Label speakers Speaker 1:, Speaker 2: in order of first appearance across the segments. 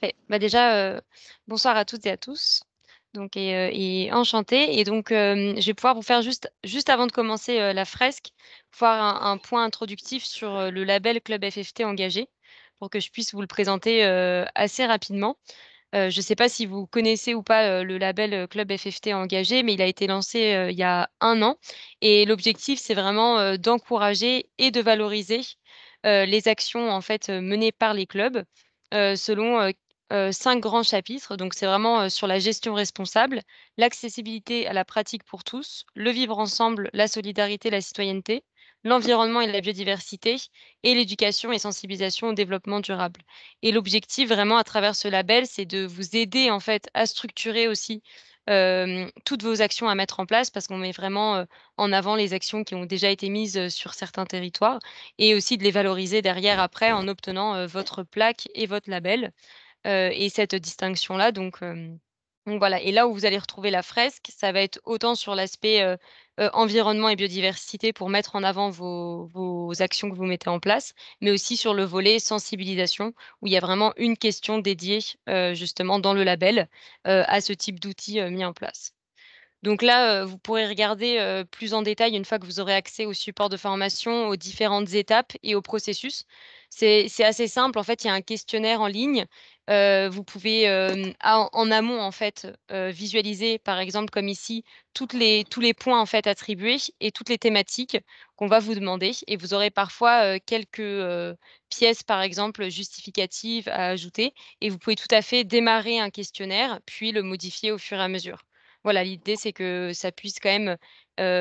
Speaker 1: Parfait. Bah déjà, bonsoir à toutes et à tous. Donc, et enchantée. Et donc, je vais pouvoir vous faire juste avant de commencer la fresque, faire un point introductif sur le label Club FFT engagé, pour que je puisse vous le présenter assez rapidement. Je ne sais pas si vous connaissez ou pas le label Club FFT engagé, mais il a été lancé il y a 1 an. Et l'objectif, c'est vraiment d'encourager et de valoriser les actions en fait menées par les clubs selon 5 grands chapitres. Donc, c'est vraiment sur la gestion responsable, l'accessibilité à la pratique pour tous, le vivre ensemble, la solidarité, la citoyenneté, l'environnement et la biodiversité, et l'éducation et sensibilisation au développement durable. Et l'objectif vraiment à travers ce label, c'est de vous aider en fait à structurer aussi toutes vos actions à mettre en place, parce qu'on met vraiment en avant les actions qui ont déjà été mises sur certains territoires, et aussi de les valoriser derrière après en obtenant votre plaque et votre label. Et cette distinction-là, donc voilà. Et là où vous allez retrouver la fresque, ça va être autant sur l'aspect environnement et biodiversité pour mettre en avant vos actions que vous mettez en place, mais aussi sur le volet sensibilisation, où il y a vraiment une question dédiée justement dans le label à ce type d'outils mis en place. Donc là, vous pourrez regarder plus en détail une fois que vous aurez accès au support de formation, aux différentes étapes et au processus. C'est assez simple, en fait, il y a un questionnaire en ligne. Vous pouvez, en amont, en fait, visualiser, par exemple, comme ici, tous les points, en fait, attribués et toutes les thématiques qu'on va vous demander, et vous aurez parfois quelques pièces, par exemple, justificatives à ajouter, et vous pouvez tout à fait démarrer un questionnaire, puis le modifier au fur et à mesure. Voilà, l'idée, c'est que ça puisse quand même,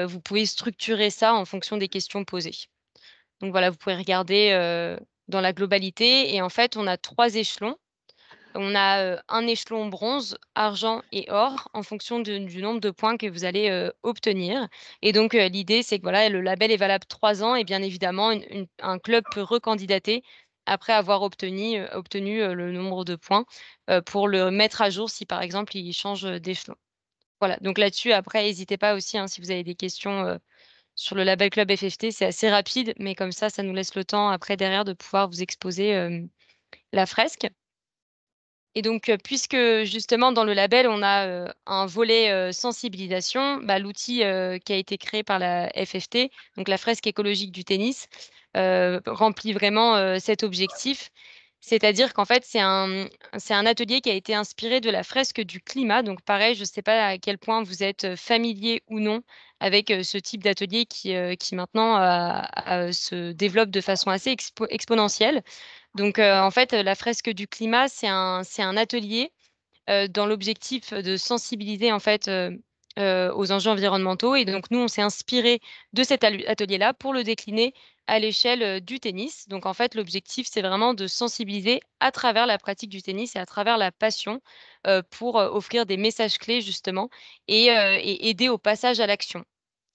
Speaker 1: vous pouvez structurer ça en fonction des questions posées. Donc voilà, vous pouvez regarder, dans la globalité, et en fait, on a 3 échelons. On a, un échelon bronze, argent et or en fonction du nombre de points que vous allez, obtenir. Et donc, l'idée, c'est que voilà, le label est valable 3 ans, et bien évidemment, un club peut recandidater après avoir obtenu, le nombre de points, pour le mettre à jour si, par exemple, il change, d'échelon. Voilà, donc là-dessus, après, n'hésitez pas aussi, hein, si vous avez des questions, sur le label Club FFT, c'est assez rapide, mais comme ça nous laisse le temps après derrière de pouvoir vous exposer, la fresque. Et donc, puisque justement dans le label, on a, un volet, sensibilisation, bah, l'outil, qui a été créé par la FFT, donc la fresque écologique du tennis, remplit vraiment, cet objectif. C'est-à-dire qu'en fait, c'est un atelier qui a été inspiré de la fresque du climat. Donc pareil, je ne sais pas à quel point vous êtes, familier ou non avec, ce type d'atelier qui maintenant, se développe de façon assez exponentielle. Donc, en fait, la fresque du climat, c'est un atelier, dans l'objectif de sensibiliser, en fait, aux enjeux environnementaux. Et donc nous, on s'est inspiré de cet atelier-là pour le décliner à l'échelle, du tennis. Donc en fait, l'objectif, c'est vraiment de sensibiliser à travers la pratique du tennis et à travers la passion, pour, offrir des messages clés justement, et aider au passage à l'action.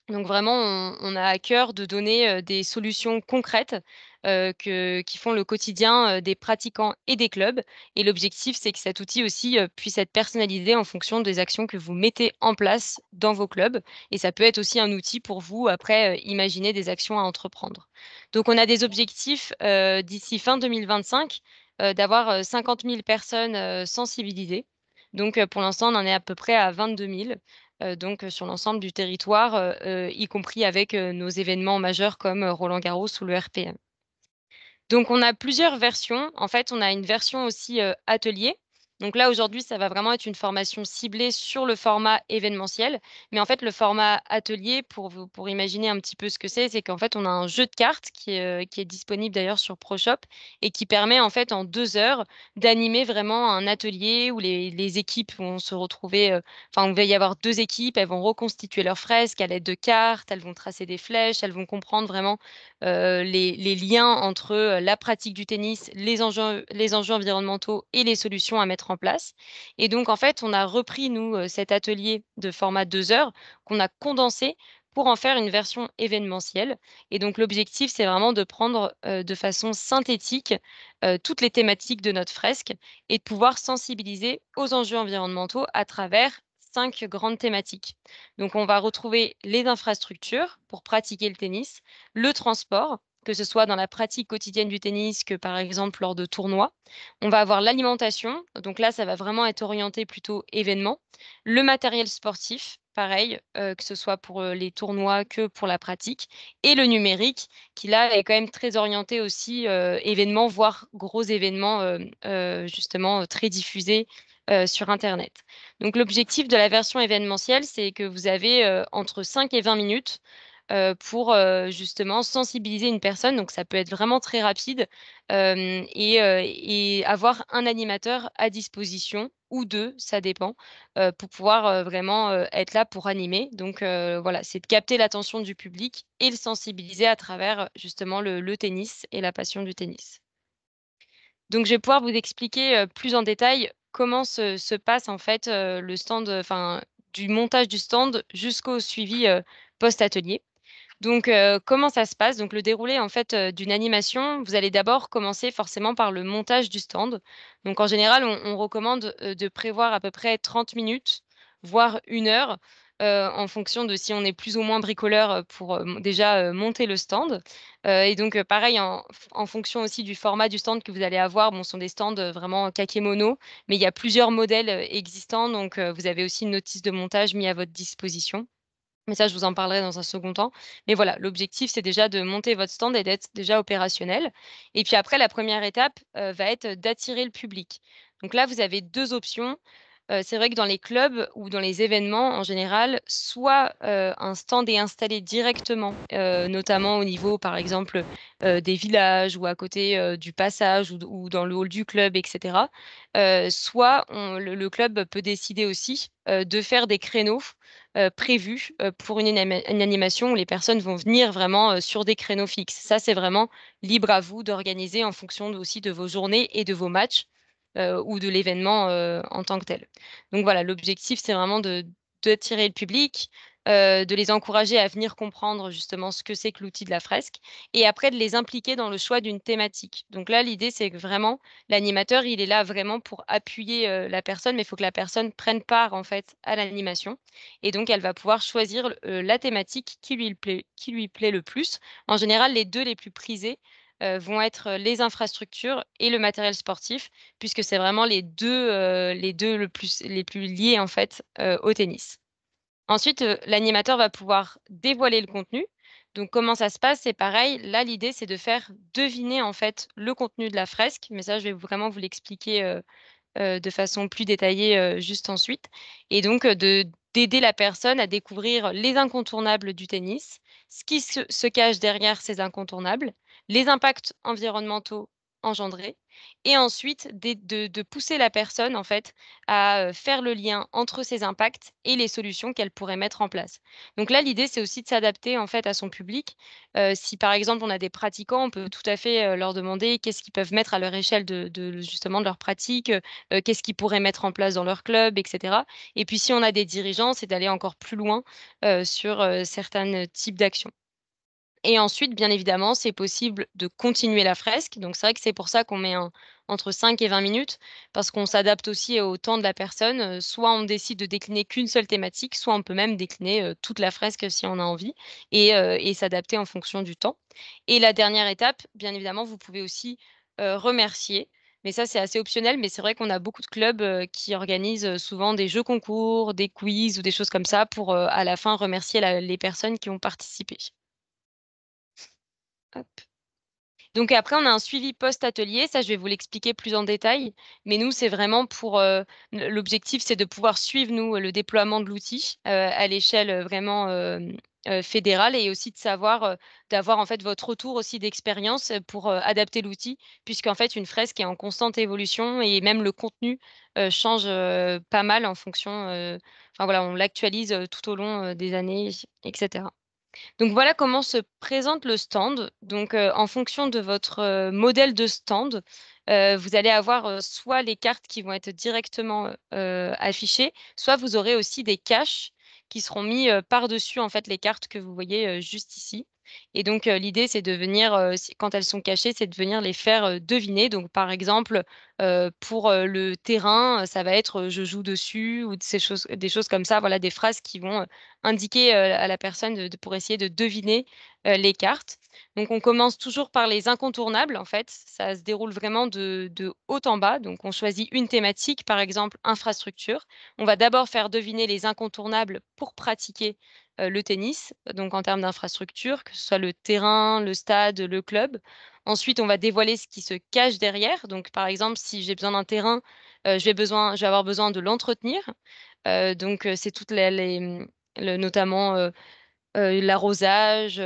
Speaker 1: Donc vraiment, on a à cœur de donner, des solutions concrètes, qui font le quotidien, des pratiquants et des clubs. Et l'objectif, c'est que cet outil aussi, puisse être personnalisé en fonction des actions que vous mettez en place dans vos clubs, et ça peut être aussi un outil pour vous après, imaginer des actions à entreprendre. Donc on a des objectifs, d'ici fin 2025, d'avoir, 50 000 personnes, sensibilisées. Donc pour l'instant, on en est à peu près à 22 000. Donc sur l'ensemble du territoire, y compris avec, nos événements majeurs comme, Roland-Garros ou le RPM. Donc on a plusieurs versions. En fait, on a une version aussi, atelier. Donc là, aujourd'hui, ça va vraiment être une formation ciblée sur le format événementiel. Mais en fait, le format atelier, pour imaginer un petit peu ce que c'est qu'en fait, on a un jeu de cartes qui est disponible d'ailleurs sur ProShop, et qui permet en fait en 2 heures d'animer vraiment un atelier où les équipes vont se retrouver, enfin, il va y avoir 2 équipes, elles vont reconstituer leurs fresques à l'aide de cartes, elles vont tracer des flèches, elles vont comprendre vraiment les liens entre, la pratique du tennis, les enjeux environnementaux et les solutions à mettre en place. Et donc en fait, on a repris nous, cet atelier de format 2 heures qu'on a condensé pour en faire une version événementielle. Et donc l'objectif, c'est vraiment de prendre, de façon synthétique, toutes les thématiques de notre fresque, et de pouvoir sensibiliser aux enjeux environnementaux à travers 5 grandes thématiques. Donc on va retrouver les infrastructures pour pratiquer le tennis, le transport, que ce soit dans la pratique quotidienne du tennis que par exemple lors de tournois. On va avoir l'alimentation, donc là ça va vraiment être orienté plutôt événement. Le matériel sportif, pareil, que ce soit pour, les tournois que pour la pratique et le numérique qui là est quand même très orienté aussi, événements, voire gros événements, justement, très diffusés, sur internet. Donc l'objectif de la version événementielle, c'est que vous avez, entre 5 et 20 minutes, pour, justement sensibiliser une personne. Donc ça peut être vraiment très rapide, et avoir un animateur à disposition ou 2, ça dépend, pour pouvoir, vraiment, être là pour animer. Donc voilà, c'est de capter l'attention du public et le sensibiliser à travers, justement le tennis et la passion du tennis. Donc je vais pouvoir vous expliquer, plus en détail comment se passe en fait, le stand, enfin du montage du stand jusqu'au suivi, post-atelier. Donc, comment ça se passe? Donc le déroulé en fait, d'une animation, vous allez d'abord commencer forcément par le montage du stand. Donc en général, on recommande, de prévoir à peu près 30 minutes, voire 1 heure, en fonction de si on est plus ou moins bricoleur, pour, déjà, monter le stand. Et donc, pareil en fonction aussi du format du stand que vous allez avoir. Bon, ce sont des stands, vraiment kakémono, mais il y a plusieurs modèles, existants donc, vous avez aussi une notice de montage mis à votre disposition. Mais ça, je vous en parlerai dans un second temps. Mais voilà, l'objectif, c'est déjà de monter votre stand et d'être déjà opérationnel. Et puis après, la première étape, va être d'attirer le public. Donc là, vous avez 2 options. C'est vrai que dans les clubs ou dans les événements, en général, soit, un stand est installé directement, notamment au niveau, par exemple, des villages ou à côté, du passage ou dans le hall du club et cetera. Soit le club peut décider aussi, de faire des créneaux, prévus, pour une animation où les personnes vont venir vraiment, sur des créneaux fixes. Ça, c'est vraiment libre à vous d'organiser en fonction aussi de vos journées et de vos matchs, ou de l'événement, en tant que tel. Donc voilà, l'objectif, c'est vraiment d'attirer le public, de les encourager à venir comprendre justement ce que c'est que l'outil de la fresque et après de les impliquer dans le choix d'une thématique. Donc là, l'idée, c'est que vraiment l'animateur, il est là vraiment pour appuyer, la personne, mais il faut que la personne prenne part en fait à l'animation et donc elle va pouvoir choisir, la thématique qui lui plaît le plus. En général, les 2 les plus prisés, vont être, les infrastructures et le matériel sportif puisque c'est vraiment les 2 les plus liés en fait, au tennis. Ensuite, l'animateur va pouvoir dévoiler le contenu. Donc comment ça se passe? C'est pareil, là l'idée c'est de faire deviner en fait le contenu de la fresque, mais ça je vais vraiment vous l'expliquer, de façon plus détaillée, juste ensuite et donc d'aider la personne à découvrir les incontournables du tennis, ce qui se cache derrière ces incontournables, les impacts environnementaux engendrés et ensuite de pousser la personne, en fait, à, faire le lien entre ces impacts et les solutions qu'elle pourrait mettre en place. Donc là, l'idée, c'est aussi de s'adapter, en fait, à son public. Si, par exemple, on a des pratiquants, on peut tout à fait, leur demander qu'est-ce qu'ils peuvent mettre à leur échelle de justement de leur pratique, qu'est-ce qu'ils pourraient mettre en place dans leur club et cetera et puis si on a des dirigeants, c'est d'aller encore plus loin, sur, certains types d'actions et ensuite, bien évidemment, c'est possible de continuer la fresque. Donc c'est vrai que c'est pour ça qu'on met un entre 5 et 20 minutes parce qu'on s'adapte aussi au temps de la personne. Soit on décide de décliner qu'une seule thématique, soit on peut même décliner, toute la fresque si on a envie et s'adapter en fonction du temps et la dernière étape, bien évidemment, vous pouvez aussi, remercier. Mais ça, c'est assez optionnel, mais c'est vrai qu'on a beaucoup de clubs, qui organisent, souvent des jeux concours, des quiz ou des choses comme ça pour, à la fin remercier les personnes qui ont participé. Hop. Donc après, on a un suivi post-atelier, ça je vais vous l'expliquer plus en détail, mais nous, c'est vraiment pour, l'objectif, c'est de pouvoir suivre nous, le déploiement de l'outil, à l'échelle, vraiment, fédérale et aussi de savoir, d'avoir en fait votre retour aussi d'expérience, pour, adapter l'outil. Puisqu'en fait une fresque est en constante évolution et même le contenu, change, pas mal en fonction, enfin voilà, on l'actualise, tout au long, des années et cetera. Donc voilà comment se présente le stand. Donc, en fonction de votre, modèle de stand, vous allez avoir, soit les cartes qui vont être directement, affichées, soit vous aurez aussi des caches qui seront mis, par-dessus en fait les cartes que vous voyez, juste ici et donc, l'idée c'est de venir, si quand elles sont cachées, c'est de venir les faire, deviner. Donc par exemple, pour, le terrain, ça va être, «Je joue dessus» ou de ces choses des choses comme ça, voilà, des phrases qui vont, indiquer, à la personne pour essayer de deviner, les cartes. Donc on commence toujours par les incontournables, en fait. Ça se déroule vraiment de haut en bas. Donc on choisit une thématique, par exemple infrastructure. On va d'abord faire deviner les incontournables pour pratiquer, le tennis, donc en termes d'infrastructure, que ce soit le terrain, le stade, le club. Ensuite, on va dévoiler ce qui se cache derrière. Donc par exemple, si j'ai besoin d'un terrain, je vais avoir besoin de l'entretenir. C'est toutes notamment, l'arrosage,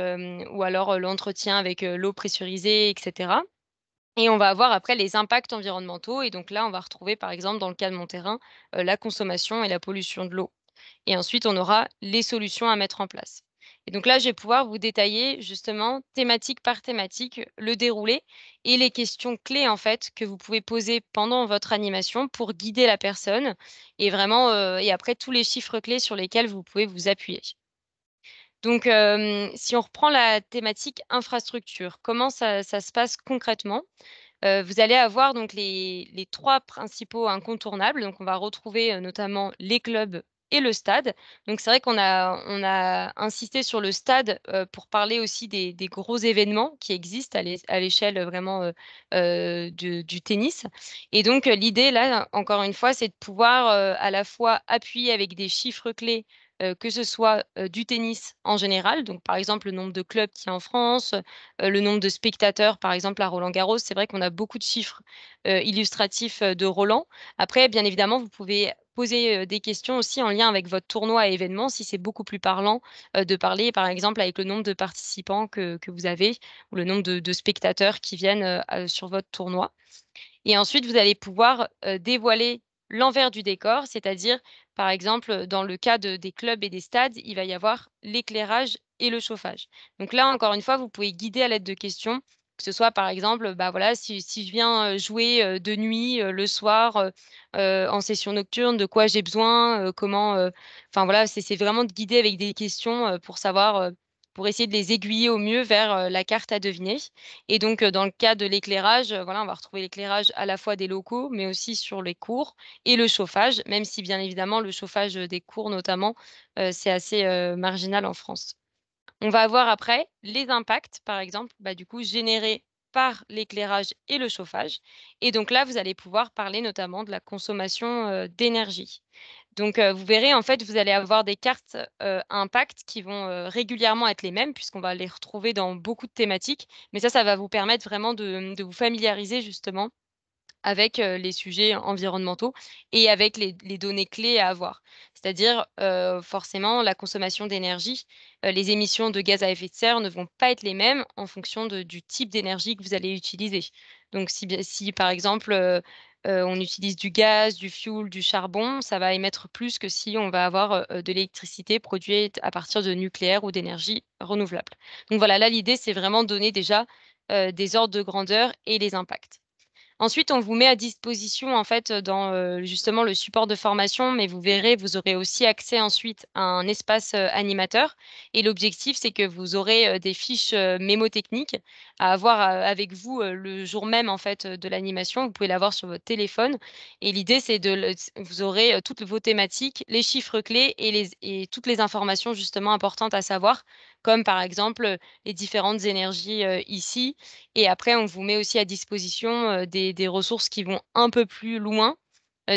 Speaker 1: ou alors, l'entretien avec, l'eau pressurisée et cetera. Et on va avoir après les impacts environnementaux et donc là, on va retrouver par exemple dans le cas de mon terrain, la consommation et la pollution de l'eau. Et ensuite, on aura les solutions à mettre en place. Et donc là, je vais pouvoir vous détailler justement thématique par thématique le déroulé et les questions clés en fait que vous pouvez poser pendant votre animation pour guider la personne et vraiment, et après tous les chiffres clés sur lesquels vous pouvez vous appuyer. Donc, si on reprend la thématique infrastructure, comment ça se passe concrètement? Vous allez avoir donc les 3 principaux incontournables. Donc on va retrouver, notamment les clubs et le stade. Donc c'est vrai qu'on a insisté sur le stade, pour parler aussi des gros événements qui existent à l'échelle, vraiment, du tennis et donc l'idée là, encore une fois, c'est de pouvoir, à la fois appuyer avec des chiffres clés, que ce soit, du tennis en général, donc par exemple le nombre de clubs qu'il y a en France, le nombre de spectateurs, par exemple, à Roland-Garros. C'est vrai qu'on a beaucoup de chiffres, illustratifs, de Roland. Après, bien évidemment, vous pouvez poser, des questions aussi en lien avec votre tournoi et événement, si c'est beaucoup plus parlant, de parler, par exemple, avec le nombre de participants que vous avez ou le nombre de spectateurs qui viennent, sur votre tournoi. Et ensuite, vous allez pouvoir, dévoiler l'envers du décor, c'est-à-dire, par exemple, dans le cas des clubs et des stades, il va y avoir l'éclairage et le chauffage. Donc là, encore une fois, vous pouvez guider à l'aide de questions, que ce soit, par exemple, bah, voilà, si je viens, jouer, de nuit, le soir, en session nocturne, de quoi j'ai besoin, comment, enfin voilà, c'est vraiment de guider avec des questions, pour savoir, pour essayer de les aiguiller au mieux vers, la carte à deviner. Et donc, dans le cas de l'éclairage, voilà, on va retrouver l'éclairage à la fois des locaux, mais aussi sur les cours et le chauffage, même si bien évidemment le chauffage, des cours notamment, c'est assez, marginal en France. On va avoir après les impacts, par exemple, bah, du coup générés par l'éclairage et le chauffage et donc là, vous allez pouvoir parler notamment de la consommation, d'énergie. Donc, vous verrez, en fait, vous allez avoir des cartes, impact qui vont, régulièrement être les mêmes puisqu'on va les retrouver dans beaucoup de thématiques. Mais ça va vous permettre vraiment de vous familiariser justement avec, les sujets environnementaux et avec les données clés à avoir. C'est-à-dire, forcément la consommation d'énergie, les émissions de gaz à effet de serre ne vont pas être les mêmes en fonction du type d'énergie que vous allez utiliser. Donc si par exemple, on utilise du gaz, du fioul, du charbon, ça va émettre plus que si on va avoir, de l'électricité produite à partir de nucléaire ou d'énergie renouvelable. Donc voilà, là l'idée c'est vraiment de donner déjà, des ordres de grandeur et les impacts. Ensuite, on vous met à disposition, en fait, dans, justement le support de formation, mais vous verrez, vous aurez aussi accès ensuite à un espace, animateur et l'objectif, c'est que vous aurez, des fiches, mémotechniques à avoir, avec vous, le jour même, en fait, de l'animation. Vous pouvez l'avoir sur votre téléphone et l'idée, c'est de le vous aurez, toutes vos thématiques, les chiffres clés et toutes les informations justement importantes à savoir, comme par exemple, les différentes énergies, ici et après, on vous met aussi à disposition, des ressources qui vont un peu plus loin,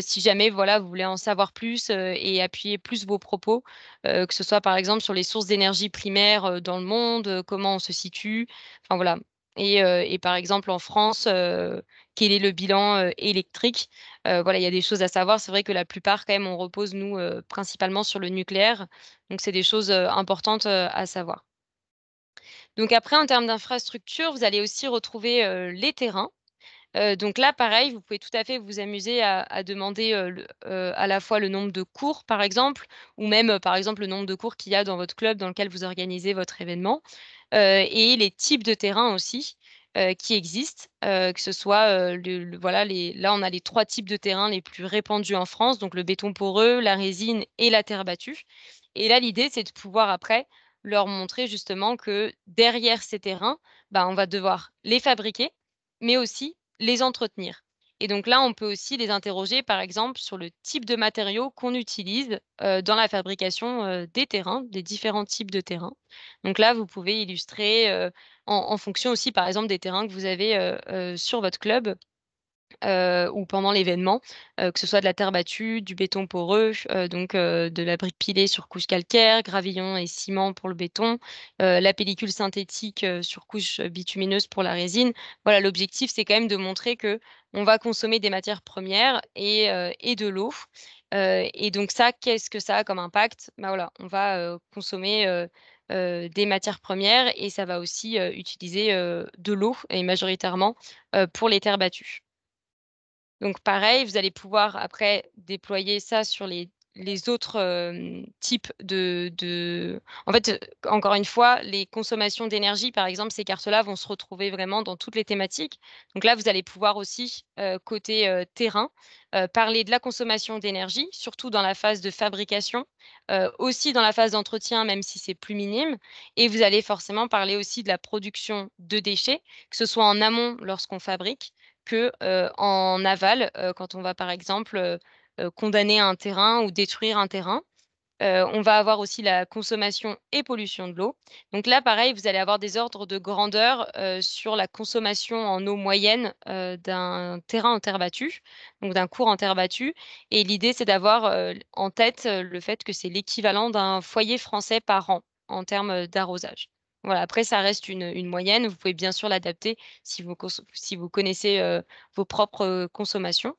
Speaker 1: si jamais, voilà, vous voulez en savoir plus, et appuyer plus vos propos, que ce soit, par exemple, sur les sources d'énergie primaires, dans le monde, comment on se situe, enfin, voilà et par exemple, en France, quel est le bilan, électrique? Voilà, il y a des choses à savoir. C'est vrai que la plupart, quand même, on repose, nous, principalement sur le nucléaire, donc c'est des choses, importantes, à savoir. Donc après, en termes d'infrastructure, vous allez aussi retrouver, les terrains. Donc là, pareil, vous pouvez tout à fait vous amuser à demander, à la fois le nombre de cours, par exemple, ou même, par exemple, le nombre de cours qu'il y a dans votre club dans lequel vous organisez votre événement, et les types de terrains aussi, qui existent, que ce soit, le voilà, là, on a les 3 types de terrains les plus répandus en France, donc le béton poreux, la résine et la terre battue et là, l'idée, c'est de pouvoir après leur montrer justement que derrière ces terrains, bah, on va devoir les fabriquer, mais aussi les entretenir Et donc là, on peut aussi les interroger, par exemple, sur le type de matériaux qu'on utilise, dans la fabrication, des terrains, des différents types de terrains. Donc là, vous pouvez illustrer, en fonction aussi, par exemple, des terrains que vous avez, sur votre club. Ou pendant l'événement, que ce soit de la terre battue, du béton poreux, de la brique pilée sur couche calcaire, gravillon et ciment pour le béton, la pellicule synthétique, sur couche bitumineuse pour la résine. Voilà, l'objectif, c'est quand même de montrer que on va consommer des matières premières et de l'eau. Et donc ça, qu'est-ce que ça a comme impact? Bah, voilà, on va, consommer, des matières premières et ça va aussi, utiliser, de l'eau et majoritairement, pour les terres battues. Donc pareil, vous allez pouvoir après déployer ça sur les autres, types en fait, encore une fois, les consommations d'énergie, par exemple, ces cartes-là vont se retrouver vraiment dans toutes les thématiques. Donc là, vous allez pouvoir aussi, côté, terrain, parler de la consommation d'énergie, surtout dans la phase de fabrication, aussi dans la phase d'entretien, même si c'est plus minime, et vous allez forcément parler aussi de la production de déchets, que ce soit en amont lorsqu'on fabrique, que, en aval, quand on va par exemple, condamner un terrain ou détruire un terrain. On va avoir aussi la consommation et pollution de l'eau. Donc là, pareil, vous allez avoir des ordres de grandeur, sur la consommation en eau moyenne, d'un terrain en terre battue, donc d'un cours en terre battue, et l'idée, c'est d'avoir, en tête, le fait que c'est l'équivalent d'un foyer français par an, en termes, d'arrosage. Voilà, après ça reste une moyenne. Vous pouvez bien sûr l'adapter si vous connaissez, vos propres, consommations.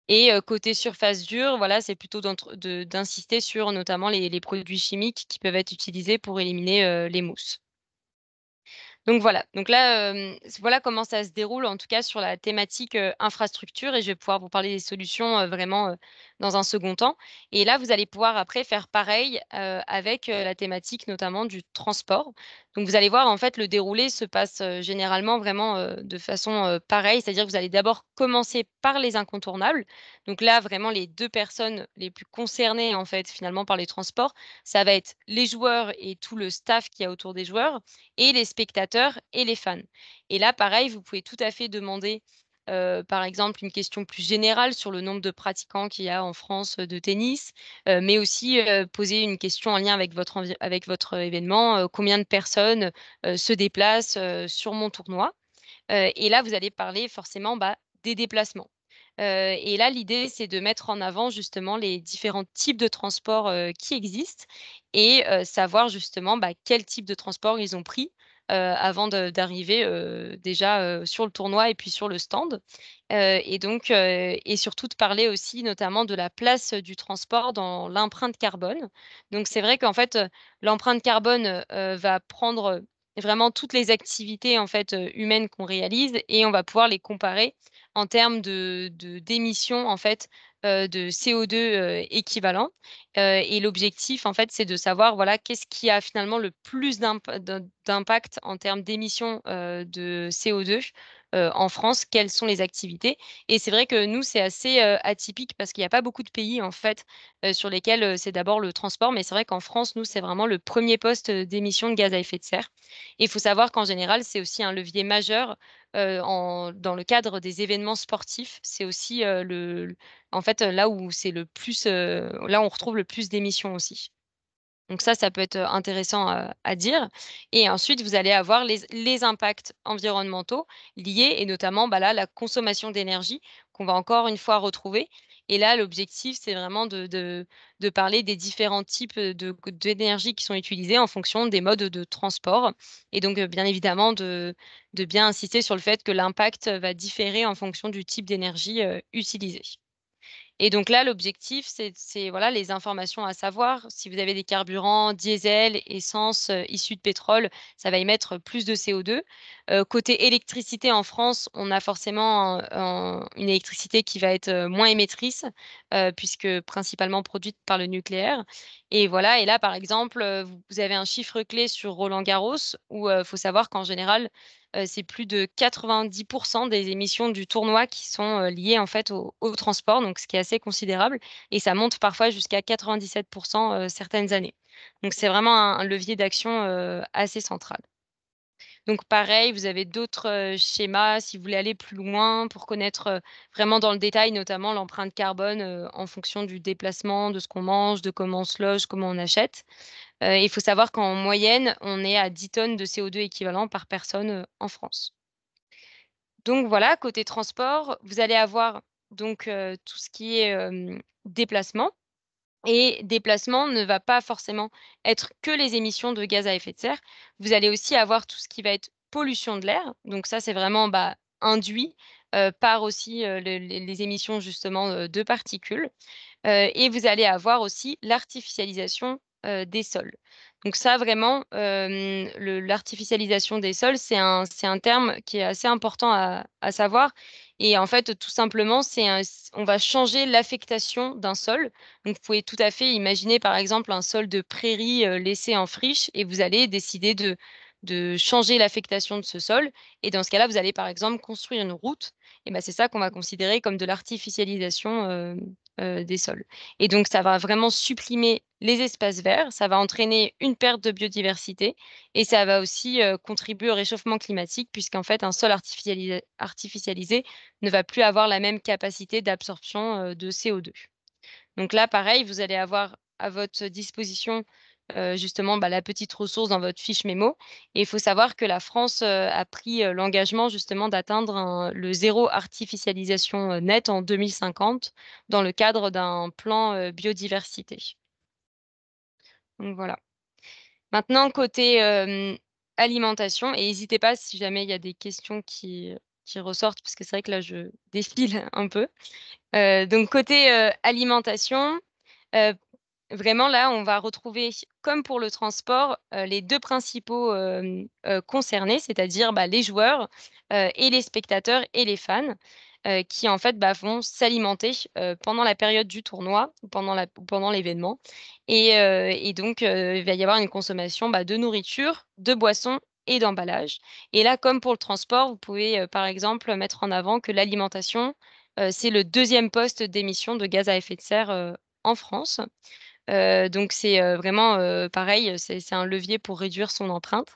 Speaker 1: Et côté surface dure, voilà, c'est plutôt d'insister sur notamment les produits chimiques qui peuvent être utilisés pour éliminer, les mousses. Donc voilà, donc là, voilà comment ça se déroule en tout cas sur la thématique, infrastructure, et je vais pouvoir vous parler des solutions, vraiment, dans un second temps. Et là, vous allez pouvoir après faire pareil, avec, la thématique notamment du transport. Donc vous allez voir en fait le déroulé se passe, généralement vraiment, de façon, pareille. C'est-à-dire que vous allez d'abord commencer par les incontournables. Donc là, vraiment les 2 personnes les plus concernées en fait finalement par les transports, ça va être les joueurs et tout le staff qu'il y a autour des joueurs, et les spectateurs et les fans. Et là, pareil, vous pouvez tout à fait demander, par exemple, une question plus générale sur le nombre de pratiquants qu'il y a en France, de tennis, mais aussi, poser une question en lien avec votre événement, combien de personnes, se déplacent, sur mon tournoi? Et là, vous allez parler forcément, bah, des déplacements. Et là, l'idée, c'est de mettre en avant justement les différents types de transports, qui existent, et savoir justement, bah, quel type de transport ils ont pris, avant d'arriver, déjà, sur le tournoi et puis sur le stand. Et surtout de parler aussi notamment de la place, du transport dans l'empreinte carbone. Donc c'est vrai qu'en fait, l'empreinte carbone, va prendre, vraiment toutes les activités en fait, humaines qu'on réalise, et on va pouvoir les comparer en termes d'émissions en fait, de CO2, équivalent. Et l'objectif en fait, c'est de savoir, voilà, qu'est-ce qui a finalement le plus d'impact en termes d'émissions, de CO2, en France, quelles sont les activités. Et c'est vrai que nous, c'est assez, atypique parce qu'il y a pas beaucoup de pays en fait, sur lesquels, c'est d'abord le transport, mais c'est vrai qu'en France, nous, c'est vraiment le premier poste, d'émissions de gaz à effet de serre. Et il faut savoir qu'en général, c'est aussi un levier majeur, dans le cadre des événements sportifs. C'est aussi, en fait, là où c'est le plus, là où on retrouve le plus d'émissions aussi. Donc ça peut être, intéressant, à dire. Et ensuite, vous allez avoir les impacts environnementaux liés, et notamment, bah, là, la consommation d'énergie qu'on va encore une fois retrouver. Et là, l'objectif, c'est vraiment de parler des différents types, d'énergie qui sont utilisés en fonction des modes de transport, et donc, bien évidemment de bien insister sur le fait que l'impact, va différer en fonction du type d'énergie, utilisée. Et donc là, l'objectif, c'est voilà, les informations à savoir. Si vous avez des carburants diesel, essence, issus de pétrole, ça va émettre plus de CO2. Côté électricité en France, on a forcément une électricité qui va être, moins émettrice, puisque principalement produite par le nucléaire. Et voilà, et là, par exemple, vous avez un chiffre clé sur Roland-Garros où, faut savoir qu'en général, c'est plus de 90 des émissions du tournoi qui sont, liées en fait au transport, donc ce qui est assez considérable, et ça monte parfois jusqu'à 97 certaines années. Donc c'est vraiment un levier d'action, assez central. Donc pareil, vous avez d'autres, schémas si vous voulez aller plus loin pour connaître, vraiment dans le détail, notamment l'empreinte carbone, en fonction du déplacement, de ce qu'on mange, de comment on se loge, comment on achète. Il faut savoir qu'en moyenne, on est à 10 tonnes de CO2 équivalent par personne, en France. Donc voilà, côté transport, vous allez avoir donc tout ce qui est, déplacement. Et déplacement ne va pas forcément être que les émissions de gaz à effet de serre. Vous allez aussi avoir tout ce qui va être pollution de l'air. Donc ça, c'est vraiment, induit, par aussi, les émissions justement, de particules. Et vous allez avoir aussi l'artificialisation, des sols. Donc ça vraiment, l'artificialisation des sols, c'est un terme qui est assez important à savoir et en fait, tout simplement, on va changer l'affectation d'un sol. Donc vous pouvez tout à fait imaginer, par exemple, un sol de prairie, laissé en friche et vous allez décider de changer l'affectation de ce sol et dans ce cas-là, vous allez, par exemple, construire une route et c'est ça qu'on va considérer comme de l'artificialisation, des sols et donc ça va vraiment supprimer les espaces verts, ça va entraîner une perte de biodiversité et ça va aussi, contribuer au réchauffement climatique puisqu'en fait un sol artificialisé ne va plus avoir la même capacité d'absorption, de CO2. Donc là, pareil, vous allez avoir à votre disposition, justement, la petite ressource dans votre fiche mémo et il faut savoir que la France, a pris, l'engagement justement d'atteindre le zéro artificialisation, nette en 2050 dans le cadre d'un plan, biodiversité. Donc voilà. Maintenant côté, alimentation et n'hésitez pas si jamais il y a des questions qui ressortent parce que c'est vrai que là je défile un peu. Donc côté, alimentation, heu, vraiment là, on va retrouver, comme pour le transport, les 2 principaux, concernés, c'est-à-dire, les joueurs, et les spectateurs et les fans, qui en fait, vont s'alimenter, pendant la période du tournoi ou pendant l'événement et donc il va y avoir une consommation, de nourriture, de boissons et d'emballage et là, comme pour le transport, vous pouvez, par exemple, mettre en avant que l'alimentation, c'est le deuxième poste d'émissions de gaz à effet de serre, en France. Donc c'est, vraiment, pareil, c'est un levier pour réduire son empreinte,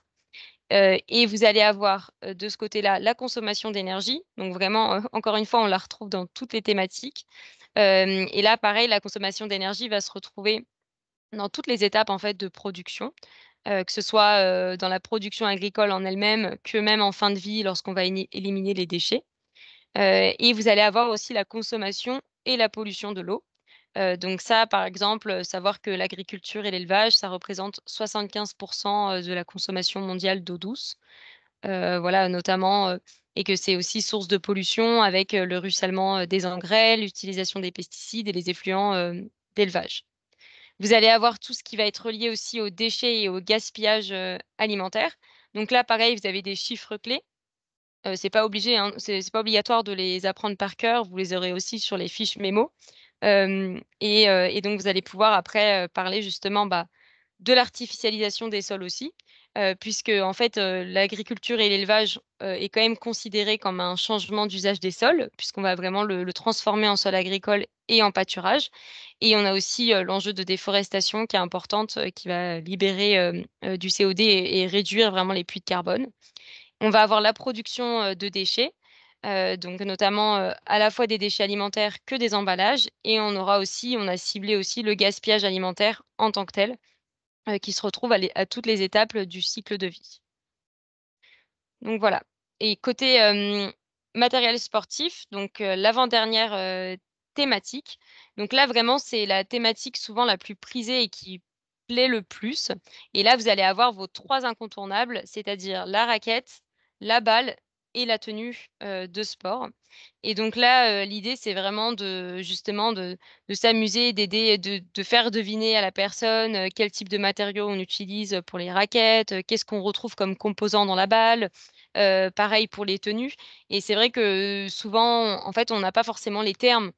Speaker 1: et vous allez avoir, de ce côté-là, la consommation d'énergie. Donc vraiment, encore une fois, on la retrouve dans toutes les thématiques, et là, pareil, la consommation d'énergie va se retrouver dans toutes les étapes, en fait, de production, que ce soit, dans la production agricole en elle-même, que même en fin de vie lorsqu'on va éliminer les déchets, et vous allez avoir aussi la consommation et la pollution de l'eau. Donc ça, par exemple, savoir que l'agriculture et l'élevage, ça représente 75 de la consommation mondiale d'eau douce. Voilà, notamment, et que c'est aussi source de pollution avec, le ruissellement, des engrais, l'utilisation des pesticides et les effluents, d'élevage. Vous allez avoir tout ce qui va être lié aussi aux déchets et au gaspillage, alimentaire. Donc là, pareil, vous avez des chiffres clés. C'est pas obligé, hein, c'est pas obligatoire de les apprendre par cœur, vous les aurez aussi sur les fiches mémo. Et donc vous allez pouvoir après, parler justement, de l'artificialisation des sols aussi, puisque en fait, l'agriculture et l'élevage, est quand même considéré comme un changement d'usage des sols, puisqu'on va vraiment le transformer en sol agricole et en pâturage. Et on a aussi, l'enjeu de déforestation qui est importante, qui va libérer, du CO2 et réduire vraiment les puits de carbone. On va avoir la production, de déchets, donc notamment, à la fois des déchets alimentaires que des emballages et on a ciblé aussi le gaspillage alimentaire en tant que tel, qui se retrouve à toutes les étapes, du cycle de vie. Donc voilà et côté, matériel sportif, donc l'avant-dernière, thématique, donc là vraiment c'est la thématique souvent la plus prisée et qui plaît le plus et là vous allez avoir vos 3 incontournables, c'est-à-dire la raquette, la balle et la tenue, de sport et donc là, l'idée c'est vraiment de justement de s'amuser, d'aider, de faire deviner à la personne, quel type de matériaux on utilise, pour les raquettes, qu'est-ce qu'on retrouve comme composants dans la balle. Pareil pour les tenues et c'est vrai que souvent, en fait, on n'a pas forcément les termes.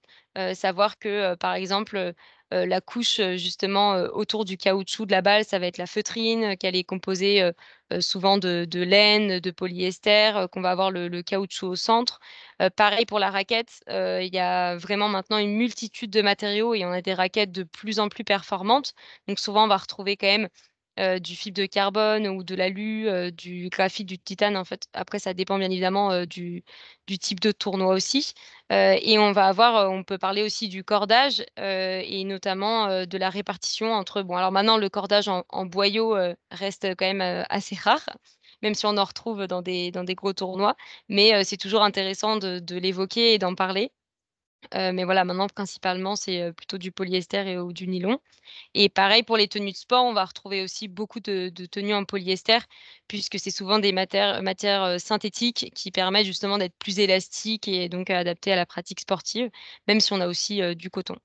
Speaker 1: Savoir que, par exemple, la couche, justement, autour du caoutchouc de la balle, ça va être la feutrine, qu'elle est composée, souvent de laine, de polyester, qu'on va avoir le caoutchouc au centre. Pareil pour la raquette, il y a vraiment maintenant une multitude de matériaux et on a des raquettes de plus en plus performantes. Donc souvent, on va retrouver quand même du fibre de carbone ou de l'alu, du graphite, du titane, en fait. Après ça dépend bien évidemment, du type de tournoi aussi. Et on va avoir, on peut parler aussi du cordage, et notamment, de la répartition entre bon alors maintenant le cordage en boyau, reste quand même, assez rare, même si on en retrouve dans des gros tournois. Mais, c'est toujours intéressant de l'évoquer et d'en parler. Mais voilà, maintenant principalement c'est, plutôt du polyester ou du nylon. Et pareil pour les tenues de sport, on va retrouver aussi beaucoup de tenues en polyester, puisque c'est souvent des matières, synthétiques qui permettent justement d'être plus élastiques et donc adaptées à la pratique sportive, même si on a aussi, du coton.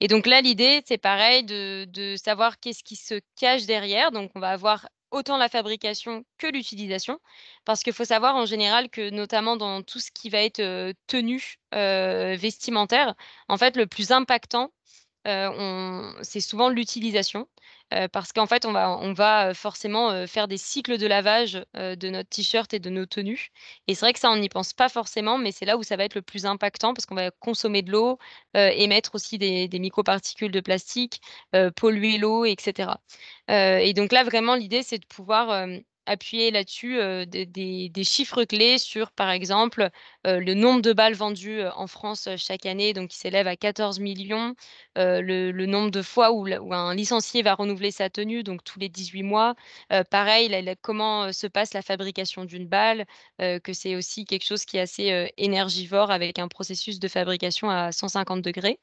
Speaker 1: Et donc là, l'idée, c'est pareil de savoir qu'est-ce qui se cache derrière. Donc on va avoir autant la fabrication que l'utilisation. Parce qu'il faut savoir en général que notamment dans tout ce qui va être, tenue, vestimentaire, en fait le plus impactant, on c'est souvent l'utilisation, parce qu'en fait, on va, forcément, faire des cycles de lavage, de notre t-shirt et de nos tenues et c'est vrai que ça, on n'y pense pas forcément, mais c'est là où ça va être le plus impactant parce qu'on va consommer de l'eau, émettre aussi des microparticules de plastique, polluer l'eau et cetera. Et donc là, vraiment, l'idée, c'est de pouvoir, appuyer là-dessus, des chiffres clés sur, par exemple, le nombre de balles vendues, en France, chaque année, donc qui s'élève à 14 millions. Le nombre de fois où un licencié va renouveler sa tenue, donc tous les 18 mois. Pareil, la comment, se passe la fabrication d'une balle, que c'est aussi quelque chose qui est assez, énergivore avec un processus de fabrication à 150°.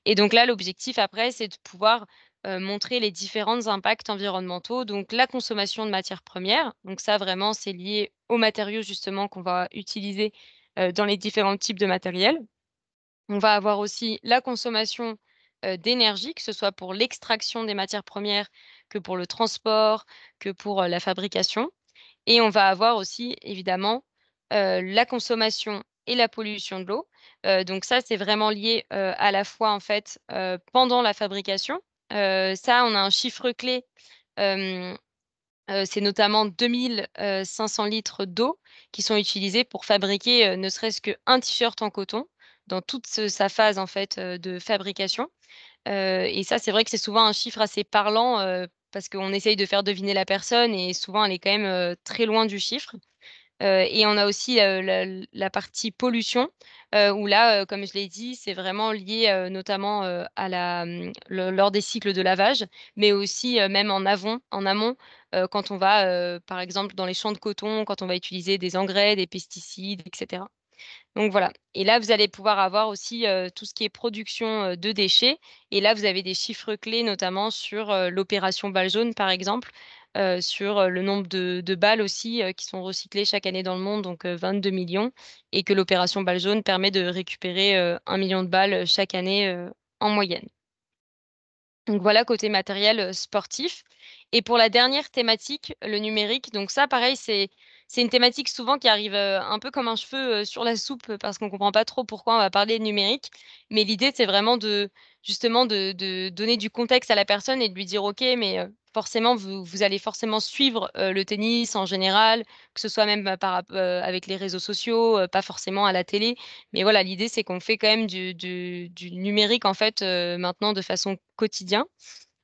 Speaker 1: Et donc là, l'objectif après, c'est de pouvoir, montrer les différents impacts environnementaux, donc la consommation de matières premières, donc ça vraiment c'est lié aux matériaux justement qu'on va utiliser, dans les différents types de matériel. On va avoir aussi la consommation, d'énergie, que ce soit pour l'extraction des matières premières, que pour le transport, que pour, la fabrication. Et on va avoir aussi évidemment, la consommation et la pollution de l'eau. Donc ça, c'est vraiment lié, à la fois en fait, pendant la fabrication. Ça, on a un chiffre clé, hem, c'est notamment 2 500 litres d'eau qui sont utilisés pour fabriquer, ne serait-ce qu'un t-shirt en coton, dans toute sa phase en fait, de fabrication. Et ça, c'est vrai que c'est souvent un chiffre assez parlant, parce qu'on essaye de faire deviner la personne et souvent elle est quand même, très loin du chiffre. Et on a aussi, la partie pollution, où là, comme je l'ai dit, c'est vraiment lié, notamment, à lors des cycles de lavage, mais aussi, même en amont, quand on va, par exemple dans les champs de coton, quand on va utiliser des engrais, des pesticides et cetera. Donc voilà et là, vous allez pouvoir avoir aussi, tout ce qui est production, de déchets et là, vous avez des chiffres clés notamment sur, l'opération Balles jaunes, par exemple, sur, le nombre de balles aussi, qui sont recyclées chaque année dans le monde, donc 22 millions et que l'opération Balles jaunes permet de récupérer, 1 000 000 de balles, chaque année, en moyenne. Donc voilà côté matériel, sportif et pour la dernière thématique, le numérique, donc ça pareil, c'est une thématique souvent qui arrive, un peu comme un cheveu, sur la soupe, parce qu'on comprend pas trop pourquoi on va parler de numérique. Mais l'idée, c'est vraiment de justement de donner du contexte à la personne et de lui dire: «OK, mais forcément vous allez forcément suivre, le tennis en général, que ce soit même, avec les réseaux sociaux, pas forcément à la télé». Mais voilà, l'idée, c'est qu'on fait quand même du numérique, en fait, maintenant de façon quotidienne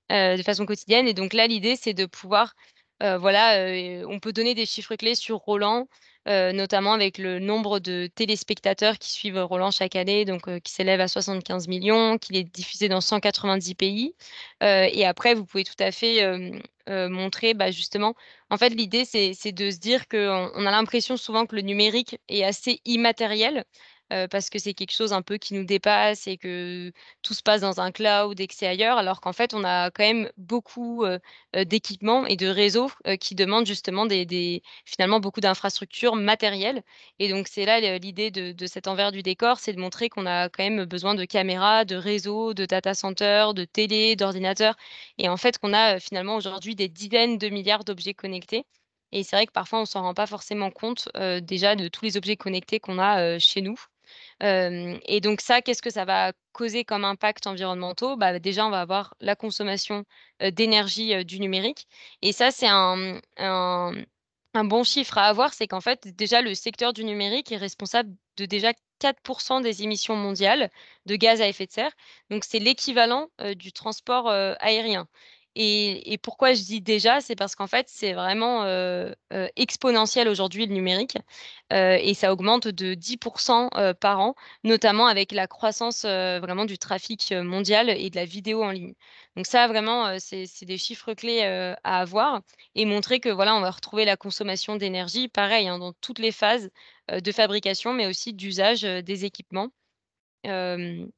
Speaker 1: et donc là, l'idée, c'est de pouvoir, voilà, on peut donner des chiffres clés sur Roland, notamment avec le nombre de téléspectateurs qui suivent Roland chaque année, donc qui s'élève à 75 millions, qu'il est diffusé dans 190 pays. Et après, vous pouvez tout à fait, montrer, bah, justement en fait, l'idée, c'est de se dire qu'on a l'impression souvent que le numérique est assez immatériel, parce que c'est quelque chose un peu qui nous dépasse et que tout se passe dans un cloud et que c'est ailleurs, alors qu'en fait, on a quand même beaucoup, d'équipements et de réseaux, qui demandent justement des finalement beaucoup d'infrastructures matérielles et donc c'est là l'idée de cet envers du décor, c'est de montrer qu'on a quand même besoin de caméras, de réseaux, de data centers, de télé, d'ordinateurs et en fait qu'on a, finalement aujourd'hui des dizaines de milliards d'objets connectés et c'est vrai que parfois on s'en rend pas forcément compte, déjà de tous les objets connectés qu'on a, chez nous. Et donc ça, qu'est-ce que ça va causer comme impact environnementaux? Bah, déjà, on va avoir la consommation, d'énergie, du numérique et ça, c'est un bon chiffre à avoir, c'est qu'en fait, déjà, le secteur du numérique est responsable de déjà 4 des émissions mondiales de gaz à effet de serre. Donc c'est l'équivalent, du transport, aérien Et pourquoi je dis déjà? C'est parce qu'en fait, c'est vraiment, exponentiel aujourd'hui le numérique, et ça augmente de 10 par an, notamment avec la croissance, vraiment du trafic, mondial et de la vidéo en ligne. Donc ça vraiment, c'est des chiffres clés, à avoir et montrer que voilà, on va retrouver la consommation d'énergie pareil, hein, dans toutes les phases, de fabrication, mais aussi d'usage, des équipements, hem,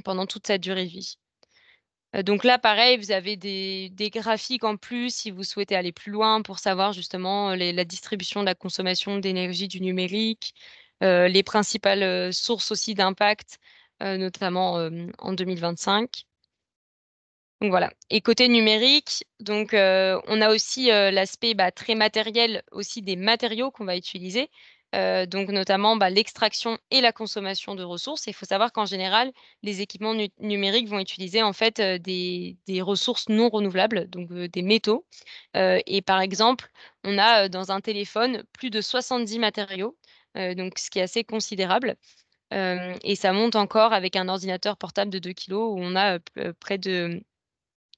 Speaker 1: pendant toute sa durée de vie. Donc là, pareil, vous avez des graphiques en plus si vous souhaitez aller plus loin pour savoir justement, la distribution de la consommation d'énergie du numérique, les principales, sources aussi d'impact, notamment, en 2025. Donc voilà et côté numérique, donc on a aussi, l'aspect, bah, très matériel aussi des matériaux qu'on va utiliser, donc notamment, bah, l'extraction et la consommation de ressources. Il faut savoir qu'en général, les équipements numériques vont utiliser en fait, des ressources non renouvelables, donc des métaux, et par exemple, on a, dans un téléphone plus de 70 matériaux, donc ce qui est assez considérable, et ça monte encore avec un ordinateur portable de 2 kilogrammes où on a, près de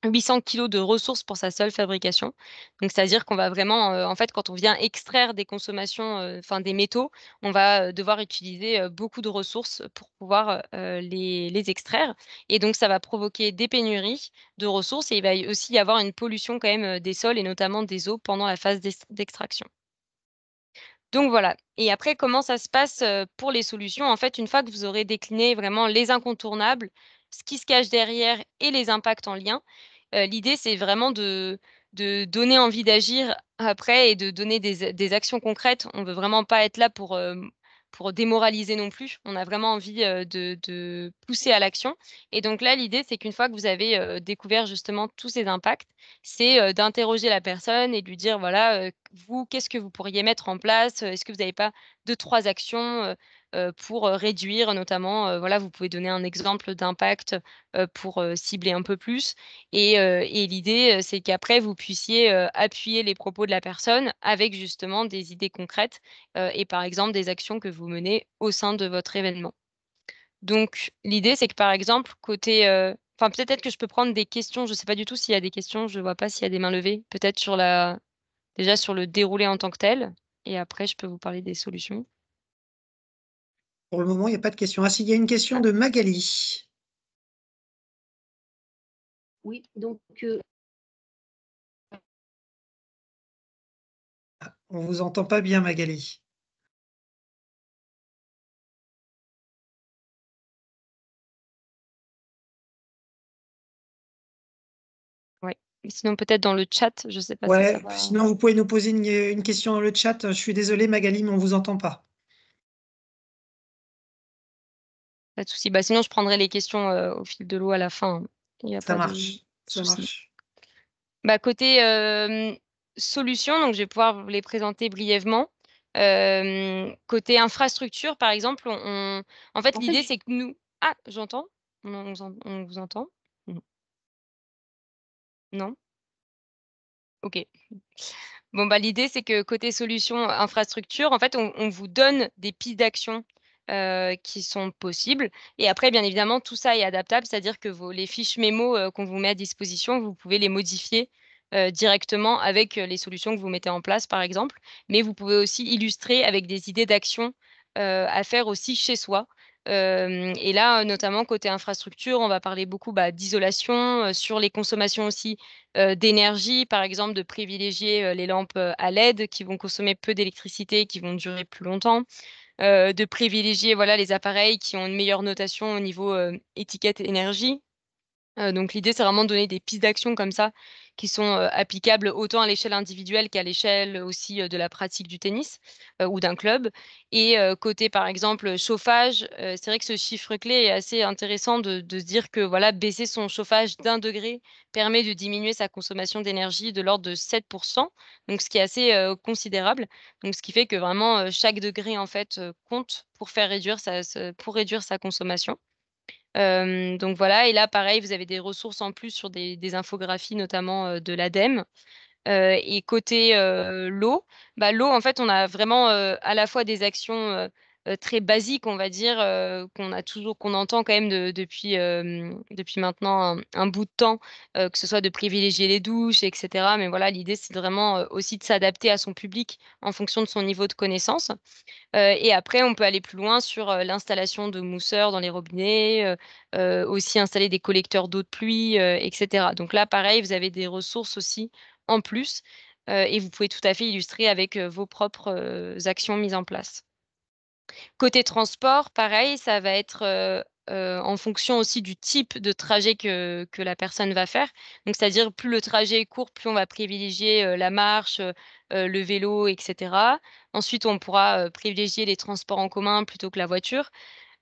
Speaker 1: 800 kilos de ressources pour sa seule fabrication. Donc c'est-à-dire qu'on va vraiment, en fait, quand on vient extraire des consommations, enfin des métaux, on va, devoir utiliser, beaucoup de ressources pour pouvoir, les extraire et donc ça va provoquer des pénuries de ressources et il va y aussi y avoir une pollution quand même, des sols et notamment des eaux pendant la phase d'extraction. Donc voilà et après comment ça se passe, pour les solutions? En fait, une fois que vous aurez décliné vraiment les incontournables, ce qui se cache derrière et les impacts en lien, l'idée c'est vraiment de donner envie d'agir après et de donner des actions concrètes. On veut vraiment pas être là pour démoraliser non plus. On a vraiment envie, de pousser à l'action et donc là, l'idée c'est qu'une fois que vous avez, découvert justement tous ces impacts, c'est, d'interroger la personne et de lui dire: «Voilà, vous, qu'est-ce que vous pourriez mettre en place? Est-ce que vous n'avez pas 2-3 actions, pour, réduire?» notamment, voilà, vous pouvez donner un exemple d'impact, pour, cibler un peu plus et l'idée, c'est qu'après vous puissiez, appuyer les propos de la personne avec justement des idées concrètes, et par exemple des actions que vous menez au sein de votre événement. Donc l'idée, c'est que, par exemple, côté, enfin, peut-être que je peux prendre des questions, je ne sais pas du tout s'il y a des questions, je ne vois pas s'il y a des mains levées. Peut-être sur la déjà sur le déroulé en tant que tel et après je peux vous parler des solutions.
Speaker 2: Pour le moment, il y a pas de questions. Ah si, il y a une question
Speaker 1: Ah,
Speaker 2: de Magali.
Speaker 3: Oui, donc
Speaker 2: On vous entend pas bien Magali.
Speaker 1: ouais. Sinon peut-être dans le chat, je ne sais pas si ça
Speaker 2: Ouais,
Speaker 1: va
Speaker 2: sinon vous pouvez nous poser une question dans le chat. Je suis désolée Magali, mais on vous entend pas.
Speaker 1: pas de souci. Bah, sinon je prendrai les questions, au fil de l'eau à la fin, hein. Il y a
Speaker 2: Ça
Speaker 1: pas de
Speaker 2: marche, ça
Speaker 1: souci.
Speaker 2: marche.
Speaker 1: Bah, côté, solutions, donc je vais pouvoir vous les présenter brièvement. Côté infrastructure, par exemple, en fait,
Speaker 3: en fait,
Speaker 1: l'idée,
Speaker 3: j
Speaker 1: c'est que nous ah, j'entends? On vous entend? Mmh. Non? OK. Bon, bah, l'idée, c'est que côté solutions infrastructure, en fait, on vous donne des pistes d'action, qui sont possibles et après, bien évidemment, tout ça est adaptable, c'est-à-dire que les fiches mémo, qu'on vous met à disposition, vous pouvez les modifier, directement avec, les solutions que vous mettez en place, par exemple. Mais vous pouvez aussi illustrer avec des idées d'action, à faire aussi chez soi. Et là, notamment côté infrastructure, on va parler beaucoup, bah, d'isolation, sur les consommations aussi, d'énergie, par exemple, de privilégier, les lampes, à LED qui vont consommer peu d'électricité, qui vont durer plus longtemps, de privilégier, voilà, les appareils qui ont une meilleure notation au niveau, étiquette énergie. Donc l'idée, c'est vraiment de donner des pistes d'action comme ça, qui sont, applicables autant à l'échelle individuelle qu'à l'échelle aussi, de la pratique du tennis, ou d'un club et côté, par exemple, chauffage, c'est vrai que ce chiffre clé est assez intéressant de se dire que, voilà, baisser son chauffage d'1 degré permet de diminuer sa consommation d'énergie de l'ordre de 7 donc ce qui est assez, considérable. Donc ce qui fait que vraiment, chaque degré, en fait, compte pour réduire sa consommation. Donc voilà et là pareil, vous avez des ressources en plus sur des infographies notamment, de l'ADEME, et côté, l'eau, bah, l'eau en fait on a vraiment, à la fois des actions, très basiques, on va dire, qu'on entend quand même depuis maintenant un bout de temps, que ce soit de privilégier les douches et cetera. Mais voilà, l'idée, c'est vraiment, aussi de s'adapter à son public en fonction de son niveau de connaissance. Et après, on peut aller plus loin sur, l'installation de mousseurs dans les robinets, aussi installer des collecteurs d'eau de pluie, et cetera. Donc là, pareil, vous avez des ressources aussi en plus, et vous pouvez tout à fait illustrer avec, vos propres, actions mises en place. Côté transport, pareil, ça va être, en fonction aussi du type de trajet que la personne va faire. Donc c'est-à-dire plus le trajet est court, plus on va privilégier, la marche, le vélo et cetera. Ensuite, on pourra, privilégier les transports en commun plutôt que la voiture.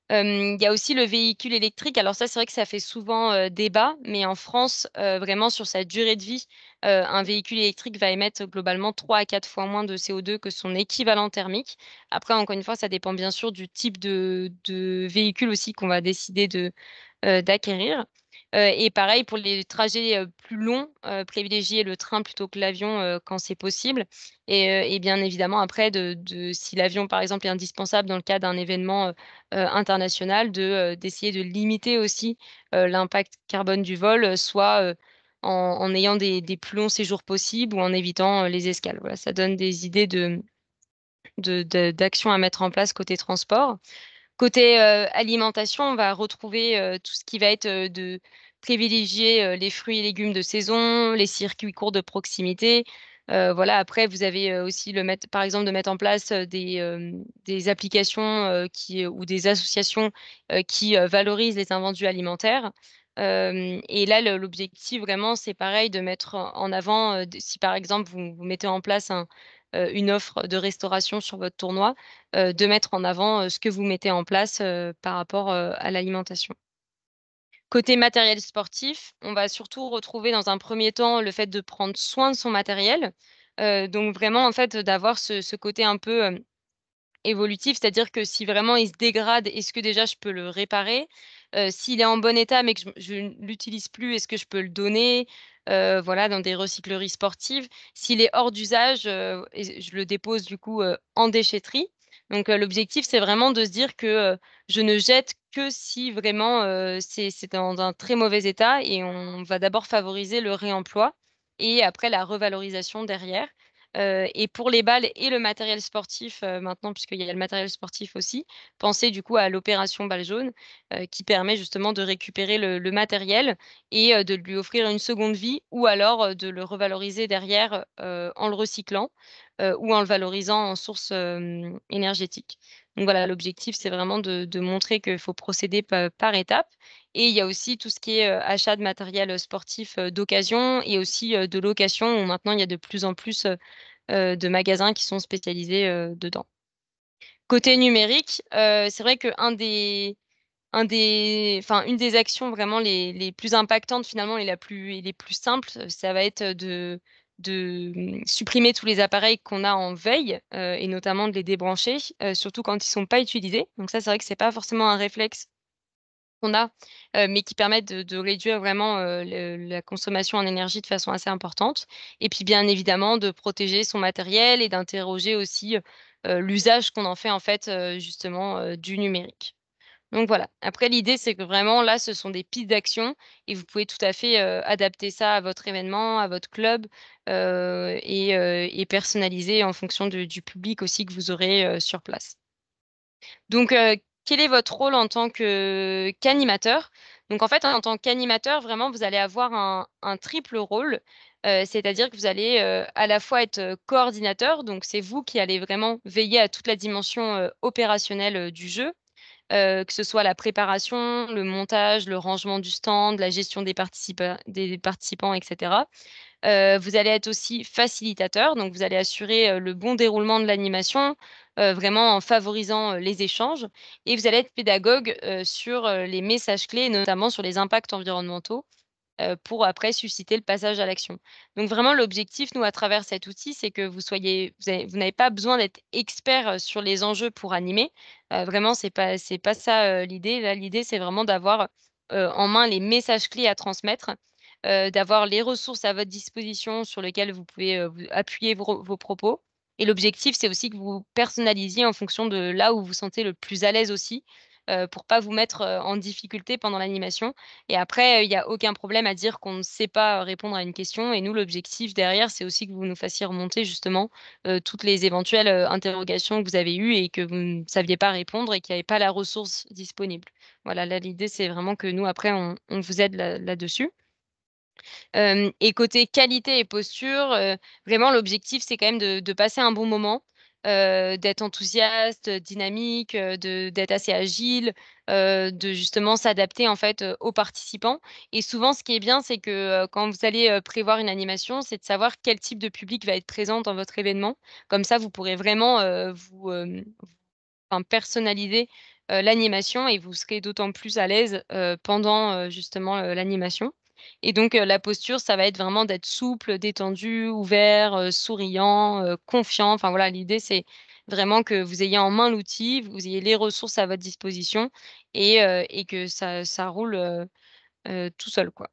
Speaker 1: Il y a aussi le véhicule électrique. Alors ça, c'est vrai que ça fait souvent, débat, mais en France, vraiment sur sa durée de vie, un véhicule électrique va émettre globalement 3 à 4 fois moins de CO2 que son équivalent thermique. Après, encore une fois, ça dépend bien sûr du type de véhicule aussi qu'on va décider d'acquérir. Et pareil pour les trajets, plus longs, privilégier le train plutôt que l'avion, quand c'est possible et bien évidemment après si l'avion, par exemple, est indispensable dans le cas d'un événement, international d'essayer de limiter aussi, l'impact carbone du vol, soit, en ayant des plus longs séjours possibles ou en évitant, les escales. Voilà, ça donne des idées d'actions à mettre en place côté transport. Côté, alimentation, on va retrouver, tout ce qui va être, de privilégier, les fruits et légumes de saison, les circuits courts de proximité. Voilà, après vous avez, aussi le mettre par exemple de mettre en place, des applications, ou des associations, qui, valorisent les invendus alimentaires. Et là l'objectif vraiment c'est pareil de mettre en avant, si par exemple vous mettez en place une offre de restauration sur votre tournoi, de mettre en avant, ce que vous mettez en place, par rapport, à l'alimentation. Côté matériel sportif, on va surtout retrouver dans un premier temps le fait de prendre soin de son matériel, donc vraiment en fait, d'avoir ce côté un peu, évolutif, c'est-à-dire que si vraiment il se dégrade, est-ce que déjà je peux le réparer? S'il est en bon état mais que je ne l'utilise plus, est-ce que je peux le donner? Voilà, dans des recycleries sportives. S'il est hors d'usage, et je le dépose du coup, en déchetterie. Donc, l'objectif, c'est vraiment de se dire que, je ne jette que si vraiment, c'est dans un très mauvais état et on va d'abord favoriser le réemploi et après la revalorisation derrière. Et pour les balles et le matériel sportif, maintenant puisqu'il y a le matériel sportif aussi, pensez du coup à l'opération balle jaune, qui permet justement de récupérer le matériel et de lui offrir une seconde vie ou alors, de le revaloriser derrière, en le recyclant, ou en le valorisant en source, énergétique. Donc voilà, l'objectif, c'est vraiment de montrer qu'il faut procéder par étapes et il y a aussi tout ce qui est, achat de matériel, sportif, d'occasion et aussi, de location où maintenant il y a de plus en plus, de magasins qui sont spécialisés, dedans. Côté numérique, c'est vrai une des actions vraiment les plus impactantes finalement et les plus simples, ça va être, supprimer tous les appareils qu'on a en veille, et notamment de les débrancher, surtout quand ils sont pas utilisés. Donc ça, c'est vrai que c'est pas forcément un réflexe qu'on a, mais qui permettent de réduire vraiment, la consommation en énergie de façon assez importante et puis bien évidemment de protéger son matériel et d'interroger aussi, l'usage qu'on en fait en fait, justement, du numérique. Donc voilà. Après l'idée, c'est que vraiment là, ce sont des pistes d'action et vous pouvez tout à fait, adapter ça à votre événement, à votre club, et personnaliser en fonction du public aussi que vous aurez, sur place. Donc, quel est votre rôle en tant qu'animateur? Donc en fait, en tant qu'animateur, vraiment, vous allez avoir un triple rôle, c'est-à-dire que vous allez, à la fois être, coordinateur, donc c'est vous qui allez vraiment veiller à toute la dimension, opérationnelle, du jeu, que ce soit la préparation, le montage, le rangement du stand, la gestion des participants et cetera. Vous allez être aussi facilitateur, donc vous allez assurer, le bon déroulement de l'animation, vraiment en favorisant, les échanges et vous allez être pédagogue, sur, les messages clés, notamment sur les impacts environnementaux, pour après susciter le passage à l'action. Donc vraiment l'objectif, nous, à travers cet outil, c'est que vous n'avez pas besoin d'être expert, sur les enjeux pour animer. Vraiment c'est pas ça, l'idée. Là, l'idée, c'est vraiment d'avoir, en main les messages clés à transmettre, d'avoir les ressources à votre disposition sur lesquelles vous pouvez, vous appuyer vos propos Et l'objectif, c'est aussi que vous personnalisiez en fonction de là où vous vous sentez le plus à l'aise aussi, pour pas vous mettre, en difficulté pendant l'animation. Et après, il y a aucun problème à dire qu'on ne sait pas répondre à une question et nous, l'objectif derrière, c'est aussi que vous nous fassiez remonter justement, toutes les éventuelles, interrogations que vous avez eues et que vous ne saviez pas répondre et qu'il y avait pas la ressource disponible. Voilà, là, l'idée, c'est vraiment que nous, après, on vous aide là-dessus. Et côté qualité et posture, vraiment l'objectif, c'est quand même de passer un bon moment, d'être enthousiaste, dynamique, d'être assez agile, de justement s'adapter en fait, aux participants. Et souvent ce qui est bien, c'est que, quand vous allez, prévoir une animation, c'est de savoir quel type de public va être présent dans votre événement. Comme ça, vous pourrez vraiment, enfin personnaliser, l'animation et vous serez d'autant plus à l'aise, pendant, justement, l'animation. Et donc, la posture, ça va être vraiment d'être souple, détendu, ouvert, souriant, confiant. Enfin voilà, l'idée c'est vraiment que vous ayez en main l'outil, vous ayez les ressources à votre disposition et que ça roule, tout seul, quoi.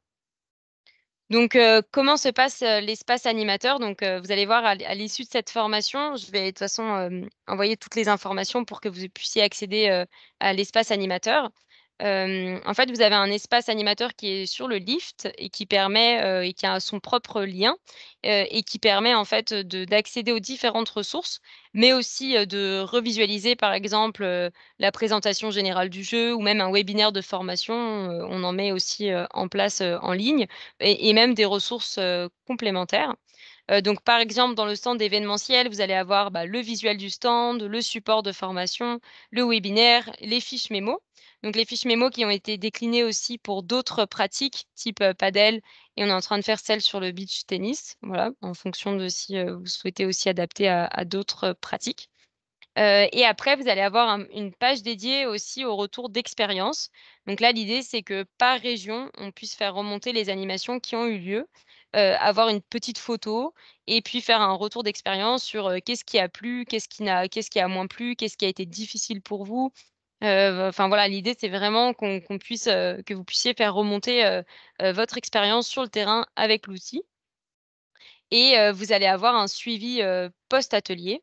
Speaker 1: Donc, comment se passe, l'espace animateur? Donc, vous allez voir à l'issue de cette formation, je vais de toute façon, envoyer toutes les informations pour que vous puissiez accéder, à l'espace animateur. En fait, vous avez un espace animateur qui est sur le lift et qui permet, et qui a son propre lien, et qui permet en fait, d'accéder aux différentes ressources, mais aussi, de revisualiser par exemple, la présentation générale du jeu ou même un webinaire de formation, on en met aussi, en place, en ligne et même des ressources, complémentaires. Donc par exemple, dans le stand événementiel, vous allez avoir, bah, le visuel du stand, le support de formation, le webinaire, les fiches mémo. Donc les fiches mémo qui ont été déclinées aussi pour d'autres pratiques type, padel et on est en train de faire celle sur le beach tennis, voilà, en fonction de si, vous souhaitez aussi adapter à d'autres, pratiques. Et après, vous allez avoir une page dédiée aussi au retour d'expérience. Donc là, l'idée, c'est que par région, on puisse faire remonter les animations qui ont eu lieu, avoir une petite photo et puis faire un retour d'expérience sur, qu'est-ce qui a plu, qu'est-ce qui a moins plu, qu'est-ce qui a été difficile pour vous. Enfin voilà, l'idée, c'est vraiment qu'on puisse, que vous puissiez faire remonter, votre expérience sur le terrain avec l'outil. Et vous allez avoir un suivi, post-atelier.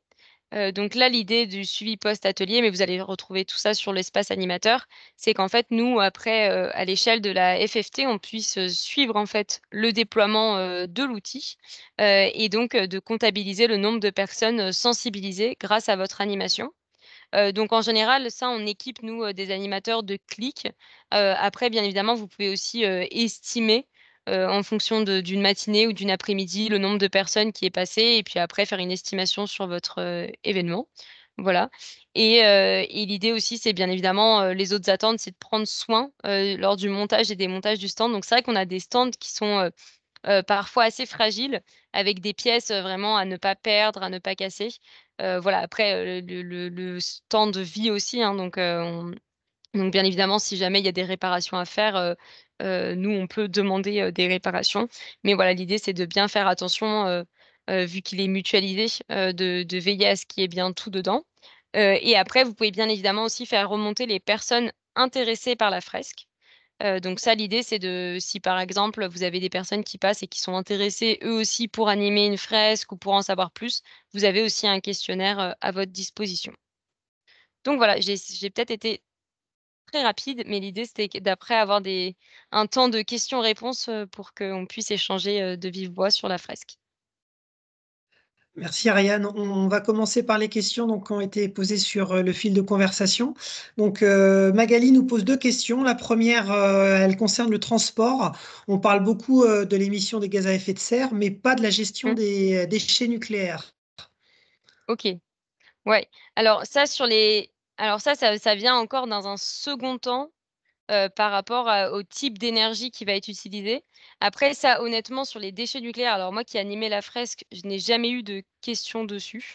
Speaker 1: Donc là, l'idée du suivi post-atelier, mais vous allez retrouver tout ça sur l'espace animateur, c'est qu'en fait, nous, après, à l'échelle de la FFT, on puisse, suivre, en fait, le déploiement, de l'outil, et donc de comptabiliser le nombre de personnes, sensibilisées grâce à votre animation. Donc en général, ça, on équipe nous, des animateurs de clics. Après bien évidemment, vous pouvez aussi, estimer, en fonction d'une matinée ou d'une après-midi, le nombre de personnes qui est passé et puis après faire une estimation sur votre, événement. Voilà et l'idée aussi, c'est bien évidemment, les autres attentes, c'est de prendre soin, lors du montage et démontage du stand. Donc c'est vrai qu'on a des stands qui sont, parfois assez fragiles, avec des pièces, vraiment à ne pas perdre, à ne pas casser. Voilà, après, le stand vit aussi, hein, donc bien évidemment, si jamais il y a des réparations à faire, nous, on peut demander, des réparations. Mais voilà, l'idée, c'est de bien faire attention, vu qu'il est mutualisé, de veiller à ce qu'il y ait bien tout dedans. Et après, vous pouvez bien évidemment aussi faire remonter les personnes intéressées par la fresque. Donc ça, l'idée, c'est de si par exemple, vous avez des personnes qui passent et qui sont intéressées eux aussi pour animer une fresque ou pour en savoir plus, vous avez aussi un questionnaire, à votre disposition. Donc voilà, j'ai peut-être été très rapide, mais l'idée, c'était que d'après avoir un temps de questions-réponses, pour qu'on puisse échanger, de vive voix sur la fresque.
Speaker 2: Merci Ariane. On va commencer par les questions donc, qui ont été posées sur le fil de conversation. Donc, Magali nous pose deux questions. La première, elle concerne le transport. On parle beaucoup de l'émission des gaz à effet de serre, mais pas de la gestion
Speaker 1: Mmh,
Speaker 2: des déchets nucléaires.
Speaker 1: OK. Ouais. Alors ça sur les alors ça vient encore dans un second temps. Par rapport au type d'énergie qui va être utilisé. Après ça, honnêtement, sur les déchets nucléaires, alors moi qui animais la fresque, je n'ai jamais eu de questions dessus.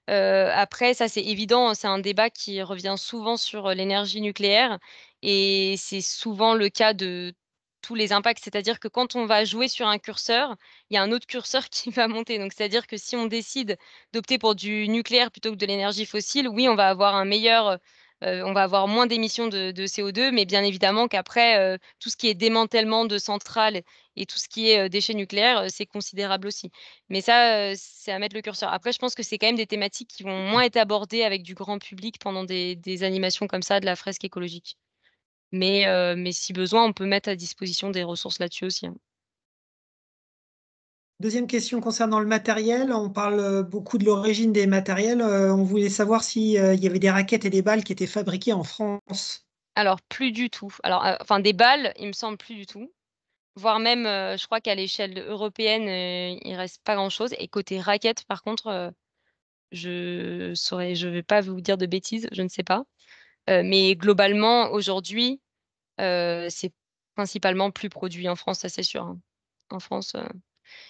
Speaker 1: Après ça, c'est évident, c'est un débat qui revient souvent sur, l'énergie nucléaire et c'est souvent le cas de tous les impacts. C'est-à-dire que quand on va jouer sur un curseur, il y a un autre curseur qui va monter. Donc c'est-à-dire que si on décide d'opter pour du nucléaire plutôt que de l'énergie fossile, oui, on va avoir un meilleur, on va avoir moins d'émissions de CO2, mais bien évidemment qu'après, tout ce qui est démantèlement de centrales et tout ce qui est, déchets nucléaires, c'est considérable aussi. Mais ça, c'est à mettre le curseur. Après, je pense que c'est quand même des thématiques qui vont moins être abordées avec du grand public pendant des animations comme ça, de la fresque écologique. Mais si besoin, on peut mettre à disposition des ressources là-dessus aussi, hein.
Speaker 2: Deuxième question concernant le matériel. On parle beaucoup de l'origine des matériels. On voulait savoir si, il y avait des raquettes et des balles qui étaient fabriquées en France.
Speaker 1: Alors plus du tout. Alors, enfin des balles, il me semble plus du tout. Voire même, je crois qu'à l'échelle européenne, il reste pas grand-chose et côté raquettes par contre, je vais pas vous dire de bêtises, je ne sais pas. Mais globalement aujourd'hui, c'est principalement plus produit en France, ça c'est sûr, hein. En France,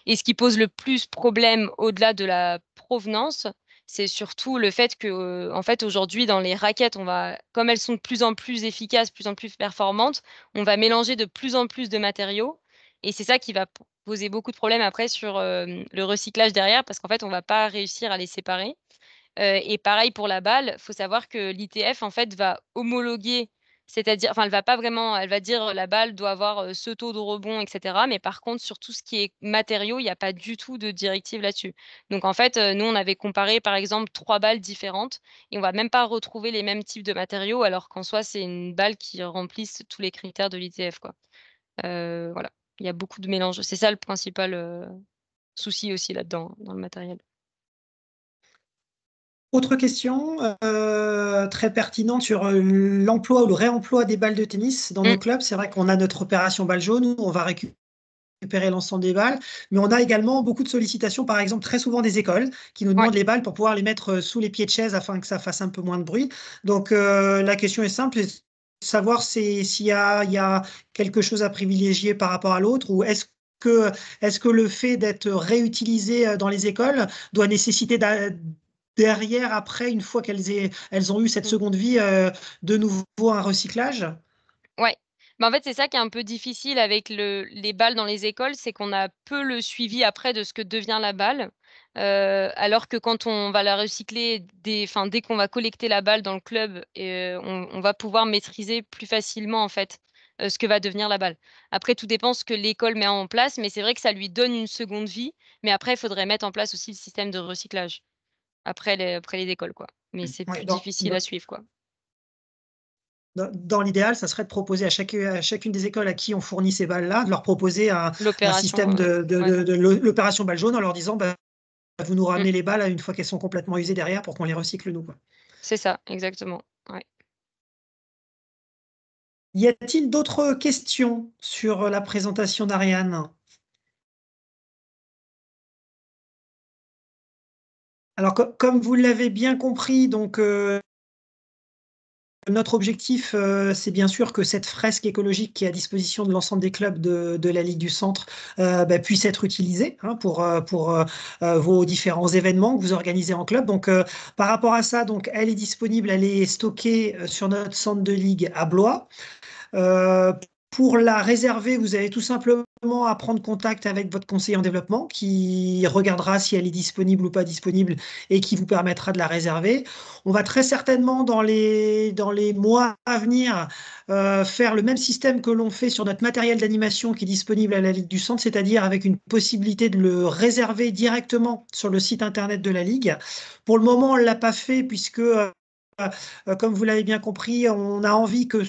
Speaker 1: et ce qui pose le plus problème au-delà de la provenance, c'est surtout le fait que, en fait, aujourd'hui, dans les raquettes, comme elles sont de plus en plus efficaces, de plus en plus performantes, on va mélanger de plus en plus de matériaux et c'est ça qui va poser beaucoup de problèmes après sur, le recyclage derrière parce qu'en fait, on va pas réussir à les séparer. Et pareil pour la balle, faut savoir que l'ITF, en fait, va homologuer, c'est-à-dire enfin, elle va dire: «La balle doit avoir, ce taux de rebond» et cetera. Mais par contre, sur tout ce qui est matériaux, il y a pas du tout de directive là-dessus. Donc en fait, nous, on avait comparé, par exemple, 3 balles différentes et on va même pas retrouver les mêmes types de matériaux, alors qu'en soi, c'est une balle qui remplisse tous les critères de l'ITF, quoi. Voilà, il y a beaucoup de mélange. C'est ça le principal, souci aussi là-dedans, dans le matériel.
Speaker 2: Autre question, très pertinente sur, l'emploi ou le réemploi des balles de tennis dans nos
Speaker 1: Mmh,
Speaker 2: clubs. C'est vrai qu'on a notre opération balle jaune où on va récupérer l'ensemble des balles, mais on a également beaucoup de sollicitations, par exemple, très souvent des écoles qui nous
Speaker 1: ouais.
Speaker 2: demandent les balles pour pouvoir les mettre, sous les pieds de chaise afin que ça fasse un peu moins de bruit. Donc, la question est simple, c'est de savoir s'il y a quelque chose à privilégier par rapport à l'autre ou que est-ce que le fait d'être réutilisé, dans les écoles doit nécessiter derrière, après, une fois elles ont eu cette
Speaker 1: Mmh.
Speaker 2: seconde vie, de nouveau un recyclage?
Speaker 1: Ouais. Bah, en fait, c'est ça qui est un peu difficile avec les balles dans les écoles, c'est qu'on a peu le suivi après de ce que devient la balle. Alors que quand on va la recycler dès qu'on va collecter la balle dans le club on va pouvoir maîtriser plus facilement en fait, ce que va devenir la balle. Après tout dépend ce que l'école met en place, mais c'est vrai que ça lui donne une seconde vie, mais après il faudrait mettre en place aussi le système de recyclage, après les écoles quoi. Mais c'est
Speaker 2: Ouais,
Speaker 1: plus difficile à suivre quoi.
Speaker 2: dans l'idéal, ça serait de proposer à chacune des écoles à qui on fournit ces balles-là, de leur proposer un
Speaker 1: L'opération,
Speaker 2: système
Speaker 1: ouais.
Speaker 2: de l'opération balle jaune en leur disant, bah, vous nous
Speaker 1: Mmh.
Speaker 2: ramenez les balles une fois qu'elles sont complètement usées derrière pour qu'on les recycle nous, quoi.
Speaker 1: C'est ça, exactement, ouais.
Speaker 2: Y a-t-il d'autres questions sur la présentation d'Ariane? Alors, comme vous l'avez bien compris, donc, notre objectif, c'est bien sûr que cette fresque écologique qui est à disposition de l'ensemble des clubs de la Ligue du Centre, bah, puisse être utilisée, hein, pour vos différents événements que vous organisez en club. Donc, par rapport à ça, donc elle est disponible, elle est stockée, sur notre centre de ligue à Blois. Euh, pour la réserver, vous avez tout simplement à prendre contact avec votre conseiller en développement qui regardera si elle est disponible ou pas disponible et qui vous permettra de la réserver. On va très certainement dans les mois à venir faire le même système que l'on fait sur notre matériel d'animation qui est disponible à la Ligue du Centre, c'est-à-dire avec une possibilité de le réserver directement sur le site internet de la Ligue. Pour le moment, on ne l'a pas fait puisque comme vous l'avez bien compris, on a envie que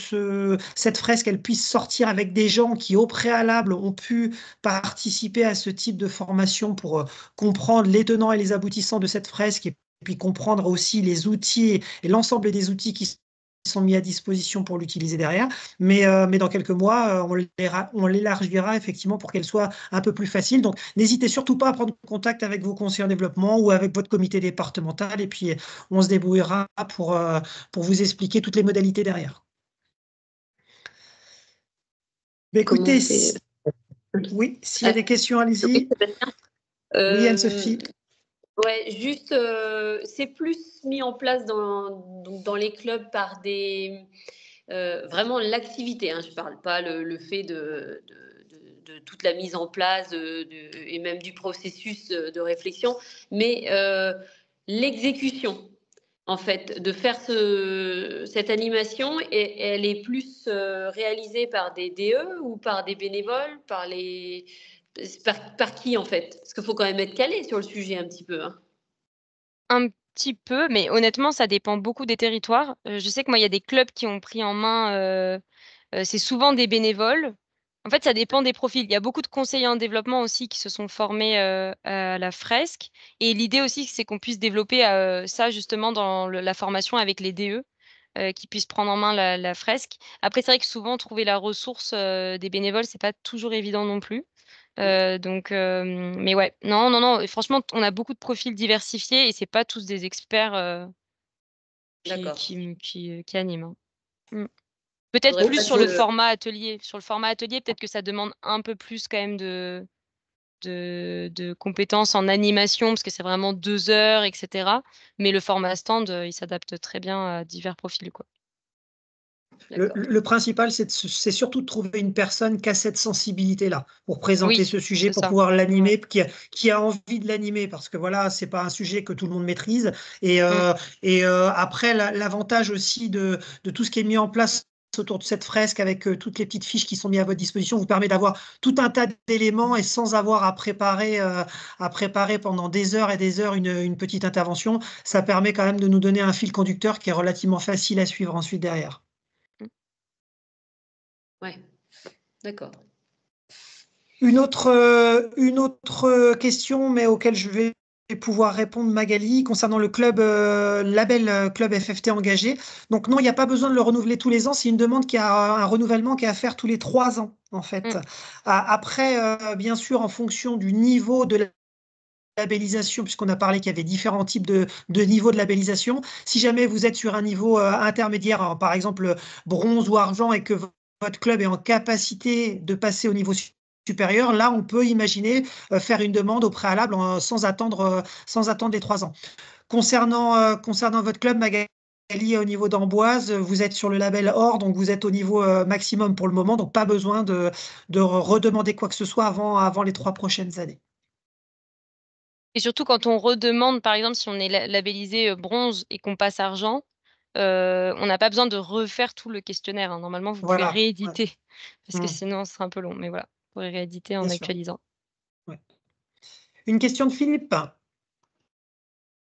Speaker 2: cette fresque elle puisse sortir avec des gens qui, au préalable, ont pu participer à ce type de formation pour comprendre les tenants et les aboutissants de cette fresque et puis comprendre aussi les outils et l'ensemble des outils qui sont mis à disposition pour l'utiliser derrière. Mais dans quelques mois, on l'élargira effectivement pour qu'elle soit un peu plus facile. Donc, n'hésitez surtout pas à prendre contact avec vos conseillers en développement ou avec votre comité départemental et puis on se débrouillera pour vous expliquer toutes les modalités derrière. Mais
Speaker 3: Comment on
Speaker 2: écoutez,
Speaker 3: fait?
Speaker 2: oui, s'il y a
Speaker 3: Euh,
Speaker 2: des questions,
Speaker 3: oui,
Speaker 2: allez-y.
Speaker 3: Sébastien.
Speaker 2: Oui,
Speaker 3: Euh,
Speaker 2: Anne-Sophie.
Speaker 3: ouais, juste, c'est plus mis en place dans les clubs par vraiment l'activité, hein, je parle pas le fait de toute la mise en place et même du processus de réflexion, mais l'exécution. en fait, de faire cette animation, et elle est plus réalisée par des DE ou par des bénévoles, par qui en fait? Parce qu'il faut quand même être calé sur le sujet un petit peu, hein.
Speaker 1: Un petit peu, mais honnêtement, ça dépend beaucoup des territoires. Je sais que moi, il y a des clubs qui ont pris en main, c'est souvent des bénévoles. En fait, ça dépend des profils. Il y a beaucoup de conseillers en développement aussi qui se sont formés, à la fresque, et l'idée aussi, c'est qu'on puisse développer, ça justement dans la formation avec les DE, qui puissent prendre en main la fresque. Après, c'est vrai que souvent trouver la ressource, des bénévoles, c'est pas toujours évident non plus. Donc mais ouais, non, non, non, et franchement, on a beaucoup de profils diversifiés et c'est pas tous des experts, qui
Speaker 3: D'accord.
Speaker 1: qui qui animent, hein. Mmh. Peut-être
Speaker 3: Faudrait
Speaker 1: plus
Speaker 3: pas
Speaker 1: sur le
Speaker 3: que...
Speaker 1: format atelier. Sur le format atelier, peut-être que ça demande un peu plus quand même de compétences en animation parce que c'est vraiment 2 heures et cetera. Mais le format stand, il s'adapte très bien à divers profils, quoi.
Speaker 2: Le,
Speaker 3: D'accord.
Speaker 2: le principal, c'est surtout de trouver une personne qui a cette sensibilité-là pour présenter
Speaker 1: Oui,
Speaker 2: ce sujet,
Speaker 1: c'est
Speaker 2: pour
Speaker 1: ça.
Speaker 2: pouvoir
Speaker 1: Ouais.
Speaker 2: l'animer, qui a envie de l'animer, parce que voilà, c'est pas un sujet que tout le monde maîtrise. Et,
Speaker 1: Mmh.
Speaker 2: après, l'avantage aussi de tout ce qui est mis en place autour de cette fresque avec toutes les petites fiches qui sont mises à votre disposition vous permet d'avoir tout un tas d'éléments et sans avoir à préparer pendant des heures et des heures une petite intervention. Ça permet quand même de nous donner un fil conducteur qui est relativement facile à suivre ensuite derrière.
Speaker 1: Mmh.
Speaker 3: Ouais, d'accord.
Speaker 2: Une autre question, mais auquel je vais pouvoir répondre, Magali, concernant le club label Club FFT engagé. Donc non, il n'y a pas besoin de le renouveler tous les ans. C'est une demande qui a un renouvellement qui est à faire tous les 3 ans, en fait.
Speaker 1: Mmh.
Speaker 2: Après, bien sûr, en fonction du niveau de la labellisation, puisqu'on a parlé qu'il y avait différents types de niveaux de labellisation. Si jamais vous êtes sur un niveau intermédiaire, hein, par exemple bronze ou argent, et que votre club est en capacité de passer au niveau supérieur, là, on peut imaginer faire une demande au préalable sans attendre les 3 ans. Concernant votre club, Magali, au niveau d'Amboise, vous êtes sur le label or, donc vous êtes au niveau maximum pour le moment, donc pas besoin de redemander quoi que ce soit avant les 3 prochaines années.
Speaker 1: Et surtout quand on redemande, par exemple, si on est labellisé, bronze et qu'on passe argent, on n'a pas besoin de refaire tout le questionnaire, hein. Normalement, vous pouvez
Speaker 2: Voilà. Ouais.
Speaker 1: rééditer parce que
Speaker 2: Mmh.
Speaker 1: sinon ce sera un peu long. Mais voilà, vous pourrez rééditer en
Speaker 2: Bien sûr.
Speaker 1: actualisant.
Speaker 2: Ouais. Une question de Philippe.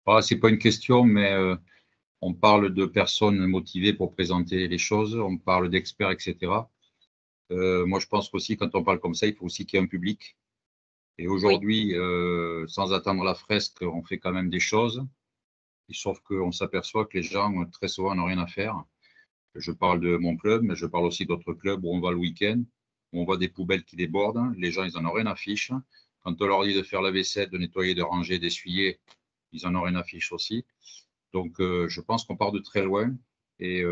Speaker 4: Ah, c'est pas une question, mais on parle de personnes motivées pour présenter les choses, on parle d'experts, etc. Moi, je pense qu'aussi, quand on parle comme ça, il faut aussi qu'il y ait un public. Et
Speaker 1: Oui.
Speaker 4: aujourd'hui, sans attendre la fresque, on fait quand même des choses. Et sauf qu'on s'aperçoit que les gens, très souvent, n'ont rien à faire. Je parle de mon club, mais je parle aussi d'autres clubs où on va le week-end, où on voit des poubelles qui débordent. Les gens, ils en ont rien à fiche. Quand on leur dit de faire la vaisselle, de nettoyer, de ranger, d'essuyer, ils en ont rien à fiche aussi. Donc, je pense qu'on part de très loin et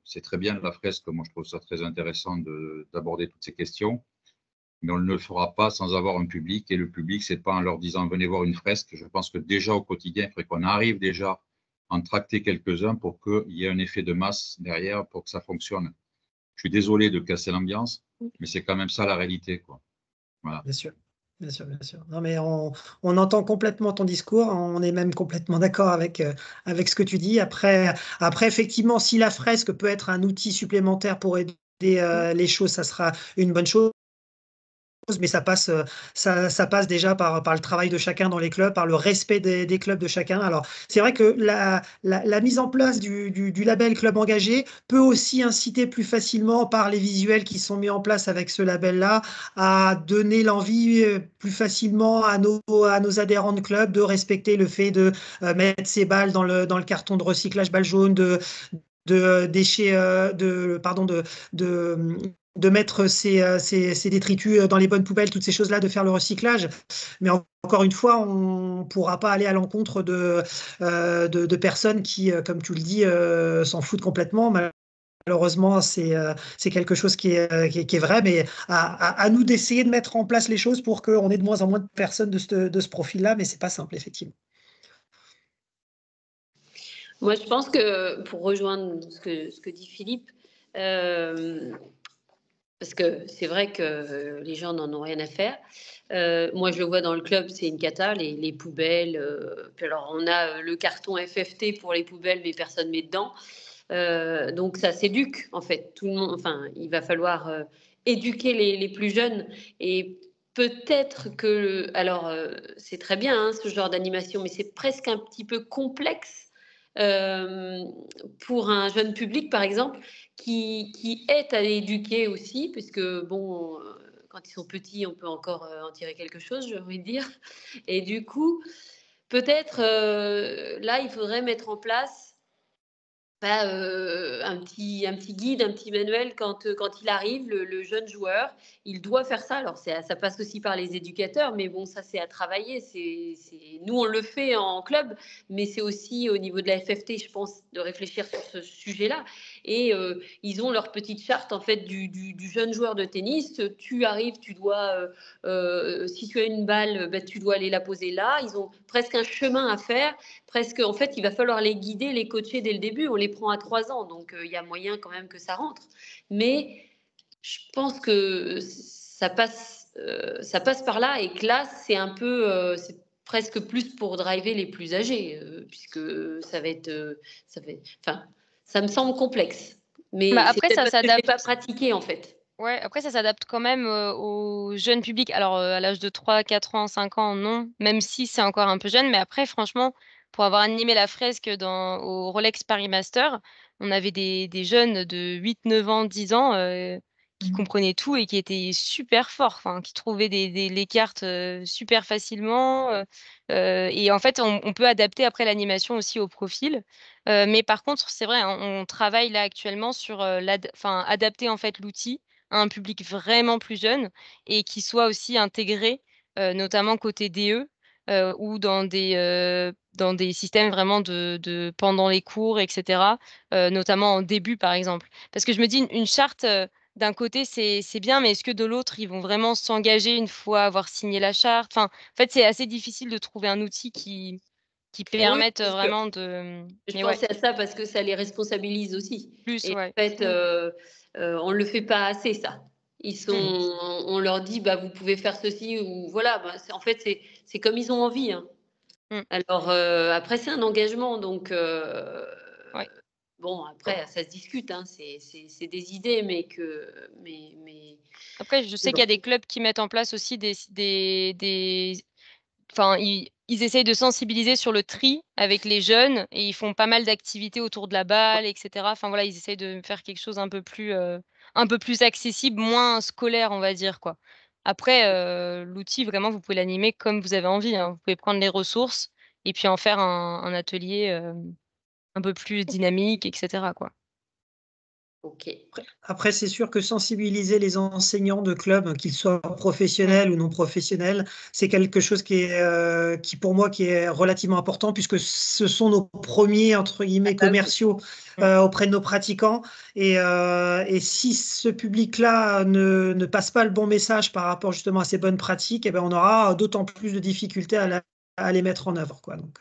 Speaker 4: c'est très bien la fresque. Moi, je trouve ça très intéressant d'aborder toutes ces questions, mais on ne le fera pas sans avoir un public. Et le public, c'est pas en leur disant venez voir une fresque. Je pense que déjà au quotidien, il faudrait qu'on arrive déjà à en tracter quelques-uns pour qu'il y ait un effet de masse derrière pour que ça fonctionne. Je suis désolé de casser l'ambiance, mais c'est quand même ça la réalité, quoi. Voilà.
Speaker 2: Bien sûr, bien sûr, bien sûr. Non, mais on entend complètement ton discours. On est même complètement d'accord avec ce que tu dis. Après, effectivement, si la fresque peut être un outil supplémentaire pour aider
Speaker 1: Mmh.
Speaker 2: les choses, ça sera une bonne chose. Mais ça passe déjà par le travail de chacun dans les clubs, par le respect des clubs de chacun. Alors, c'est vrai que la mise en place du label club engagé peut aussi inciter plus facilement par les visuels qui sont mis en place avec ce label-là à donner l'envie plus facilement à nos adhérents de club de respecter le fait de mettre ses balles dans le carton de recyclage balle jaune, de déchets, de mettre ces détritus dans les bonnes poubelles, toutes ces choses-là, de faire le recyclage. Mais encore une fois, on ne pourra pas aller à l'encontre de personnes qui, comme tu le dis, s'en foutent complètement. Malheureusement, c'est quelque chose qui est vrai, mais à nous d'essayer de mettre en place les choses pour qu'on ait de moins en moins de personnes de ce profil-là, mais c'est pas simple, effectivement.
Speaker 3: Moi, je pense que pour rejoindre ce que dit Philippe, parce que c'est vrai que les gens n'en ont rien à faire. Moi, je le vois dans le club, c'est une cata, les poubelles. Puis alors, on a le carton FFT pour les poubelles, mais personne ne met dedans. Donc, ça s'éduque, en fait. Tout le monde, enfin, il va falloir éduquer les plus jeunes. Et peut-être que, alors, c'est très bien, hein, ce genre d'animation, mais c'est presque un petit peu complexe pour un jeune public, par exemple, qui est à éduquer aussi, puisque, bon, quand ils sont petits, on peut encore en tirer quelque chose, j'ai envie de dire. Et du coup, peut-être, là, il faudrait mettre en place un petit guide, un petit manuel quand il arrive, le jeune joueur, il doit faire ça. Alors, ça passe aussi par les éducateurs, mais bon, ça, c'est à travailler. Nous, on le fait en club, mais c'est aussi au niveau de la FFT, je pense, de réfléchir sur ce sujet-là. Et ils ont leur petite charte, en fait, du jeune joueur de tennis. Tu arrives, tu dois, si tu as une balle, ben, tu dois aller la poser là. Ils ont presque un chemin à faire. Presque, en fait, il va falloir les guider, les coacher dès le début. On les prend à 3 ans, donc il y a moyen quand même que ça rentre. Mais je pense que ça passe par là et que là, c'est un peu, c'est presque plus pour driver les plus âgés, puisque enfin, ça me semble complexe.
Speaker 1: Bah,
Speaker 3: Mais c'est
Speaker 1: après,
Speaker 3: peut-être
Speaker 1: ça
Speaker 3: parce que je n'ai
Speaker 1: s'adapte.
Speaker 3: pas pratiqué en fait.
Speaker 1: Ouais, après, ça s'adapte quand même au jeune public. Alors, à l'âge de 3, 4 ans, 5 ans, non, même si c'est encore un peu jeune. Mais après, franchement, pour avoir animé la fresque au Rolex Paris Master, on avait des jeunes de 8, 9 ans, 10 ans qui comprenaient tout et qui étaient super forts, enfin, qui trouvaient les cartes super facilement. Et en fait, on peut adapter après l'animation aussi au profil. Mais par contre, c'est vrai, hein, on travaille là actuellement sur adapter en fait l'outil à un public vraiment plus jeune et qui soit aussi intégré, notamment côté DE, ou dans des systèmes vraiment de pendant les cours et cetera, notamment en début, par exemple. Parce que je me dis une charte, d'un côté, c'est bien, mais est-ce que de l'autre, ils vont vraiment s'engager une fois avoir signé la charte? Enfin, en fait, c'est assez difficile de trouver un outil qui
Speaker 3: Oui,
Speaker 1: permette,
Speaker 3: parce que
Speaker 1: vraiment de
Speaker 3: je
Speaker 1: mais ouais,
Speaker 3: pensais à ça parce que ça les responsabilise aussi.
Speaker 1: plus,
Speaker 3: Et
Speaker 1: ouais.
Speaker 3: en fait, on ne le fait pas assez, ça.
Speaker 1: Mmh.
Speaker 3: On leur dit, bah, vous pouvez faire ceci ou voilà. Bah, en fait, c'est comme ils ont envie, hein.
Speaker 1: Mmh.
Speaker 3: Alors, après, c'est un engagement. Donc,
Speaker 1: Ouais.
Speaker 3: bon, après, ça se discute, hein. C'est des idées, mais
Speaker 1: Après, je sais qu'il
Speaker 3: bon.
Speaker 1: y a des clubs qui mettent en place aussi des enfin, ils essayent de sensibiliser sur le tri avec les jeunes et ils font pas mal d'activités autour de la balle et cetera. Enfin, voilà, ils essayent de faire quelque chose un peu plus accessible, moins scolaire, on va dire, quoi. Après, l'outil, vraiment, vous pouvez l'animer comme vous avez envie, hein. Vous pouvez prendre les ressources et puis en faire un atelier, un peu plus dynamique et cetera, quoi.
Speaker 3: Ok.
Speaker 2: Après, c'est sûr que sensibiliser les enseignants de clubs, qu'ils soient
Speaker 1: Mmh.
Speaker 2: professionnels ou non professionnels, c'est quelque chose qui pour moi, qui est relativement important puisque ce sont nos premiers, entre guillemets,
Speaker 3: Ah oui.
Speaker 2: «commerciaux»,
Speaker 1: Mmh.
Speaker 2: auprès de nos pratiquants et si ce public-là ne passe pas le bon message par rapport justement à ces bonnes pratiques, et ben, on aura d'autant plus de difficultés à les mettre en œuvre, quoi, donc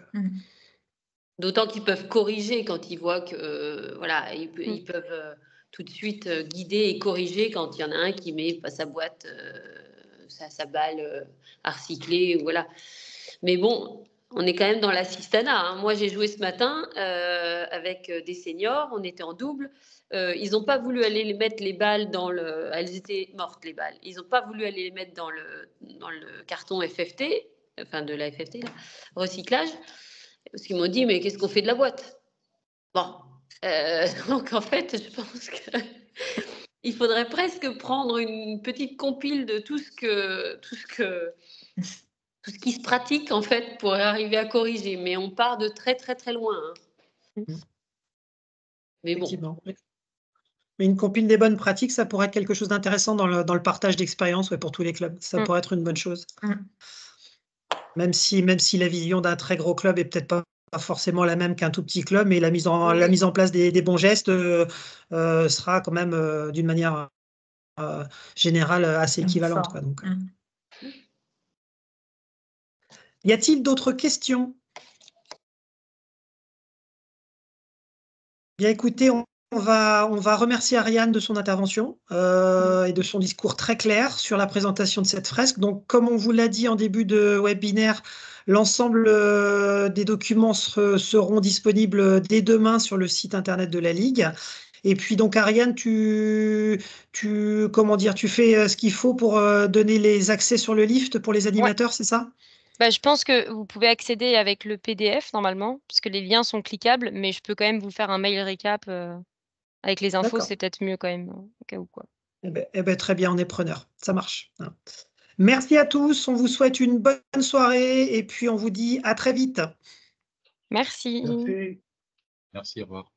Speaker 3: D'autant qu'ils peuvent corriger quand ils voient que, voilà,
Speaker 1: Mmh.
Speaker 3: ils peuvent tout de suite guider et corriger quand il y en a un qui met pas sa boîte, sa balle à recycler, voilà. Mais bon, on est quand même dans l'assistanat, hein. Moi, j'ai joué ce matin avec des seniors, on était en double. Ils n'ont pas voulu aller les mettre les balles dans le. Elles étaient mortes, les balles. Ils n'ont pas voulu aller les mettre dans le carton FFT, enfin de la FFT, là, recyclage. Parce qu'ils m'ont dit, mais qu'est-ce qu'on fait de la boîte? Bon, donc en fait, je pense que il faudrait presque prendre une petite compile de tout ce qui se pratique en fait pour arriver à corriger. Mais on part de très très très loin, hein.
Speaker 1: Mmh.
Speaker 3: Mais bon,
Speaker 2: effectivement, oui. Mais une compile des bonnes pratiques, ça pourrait être quelque chose d'intéressant dans le partage d'expérience, ouais, pour tous les clubs. Ça
Speaker 1: Mmh.
Speaker 2: pourrait être une bonne chose. Même si la vision d'un très gros club est peut-être pas forcément la même qu'un tout petit club, mais la mise
Speaker 3: oui,
Speaker 2: en place des bons gestes, sera quand même, d'une manière, heu, générale, assez équivalente, quoi, donc. Y a-t-il d'autres questions? Bien écoutez, on va remercier Ariane de son intervention et de son discours très clair sur la présentation de cette fresque. Donc, comme on vous l'a dit en début de webinaire, l'ensemble des documents seront disponibles dès demain sur le site internet de la Ligue. Et puis donc Ariane, comment dire, tu fais ce qu'il faut pour donner les accès sur le lift pour les
Speaker 1: Ouais.
Speaker 2: animateurs, c'est ça?
Speaker 1: Bah, je pense que vous pouvez accéder avec le PDF normalement, puisque les liens sont cliquables, mais je peux quand même vous faire un mail récap avec les infos,
Speaker 2: D'accord.
Speaker 1: c'est peut-être mieux quand même, au cas où quoi.
Speaker 2: Eh ben, très bien, on est preneur. Ça marche. Merci à tous. On vous souhaite une bonne soirée et puis on vous dit à très vite.
Speaker 1: Merci.
Speaker 2: Merci.
Speaker 4: Merci, au revoir.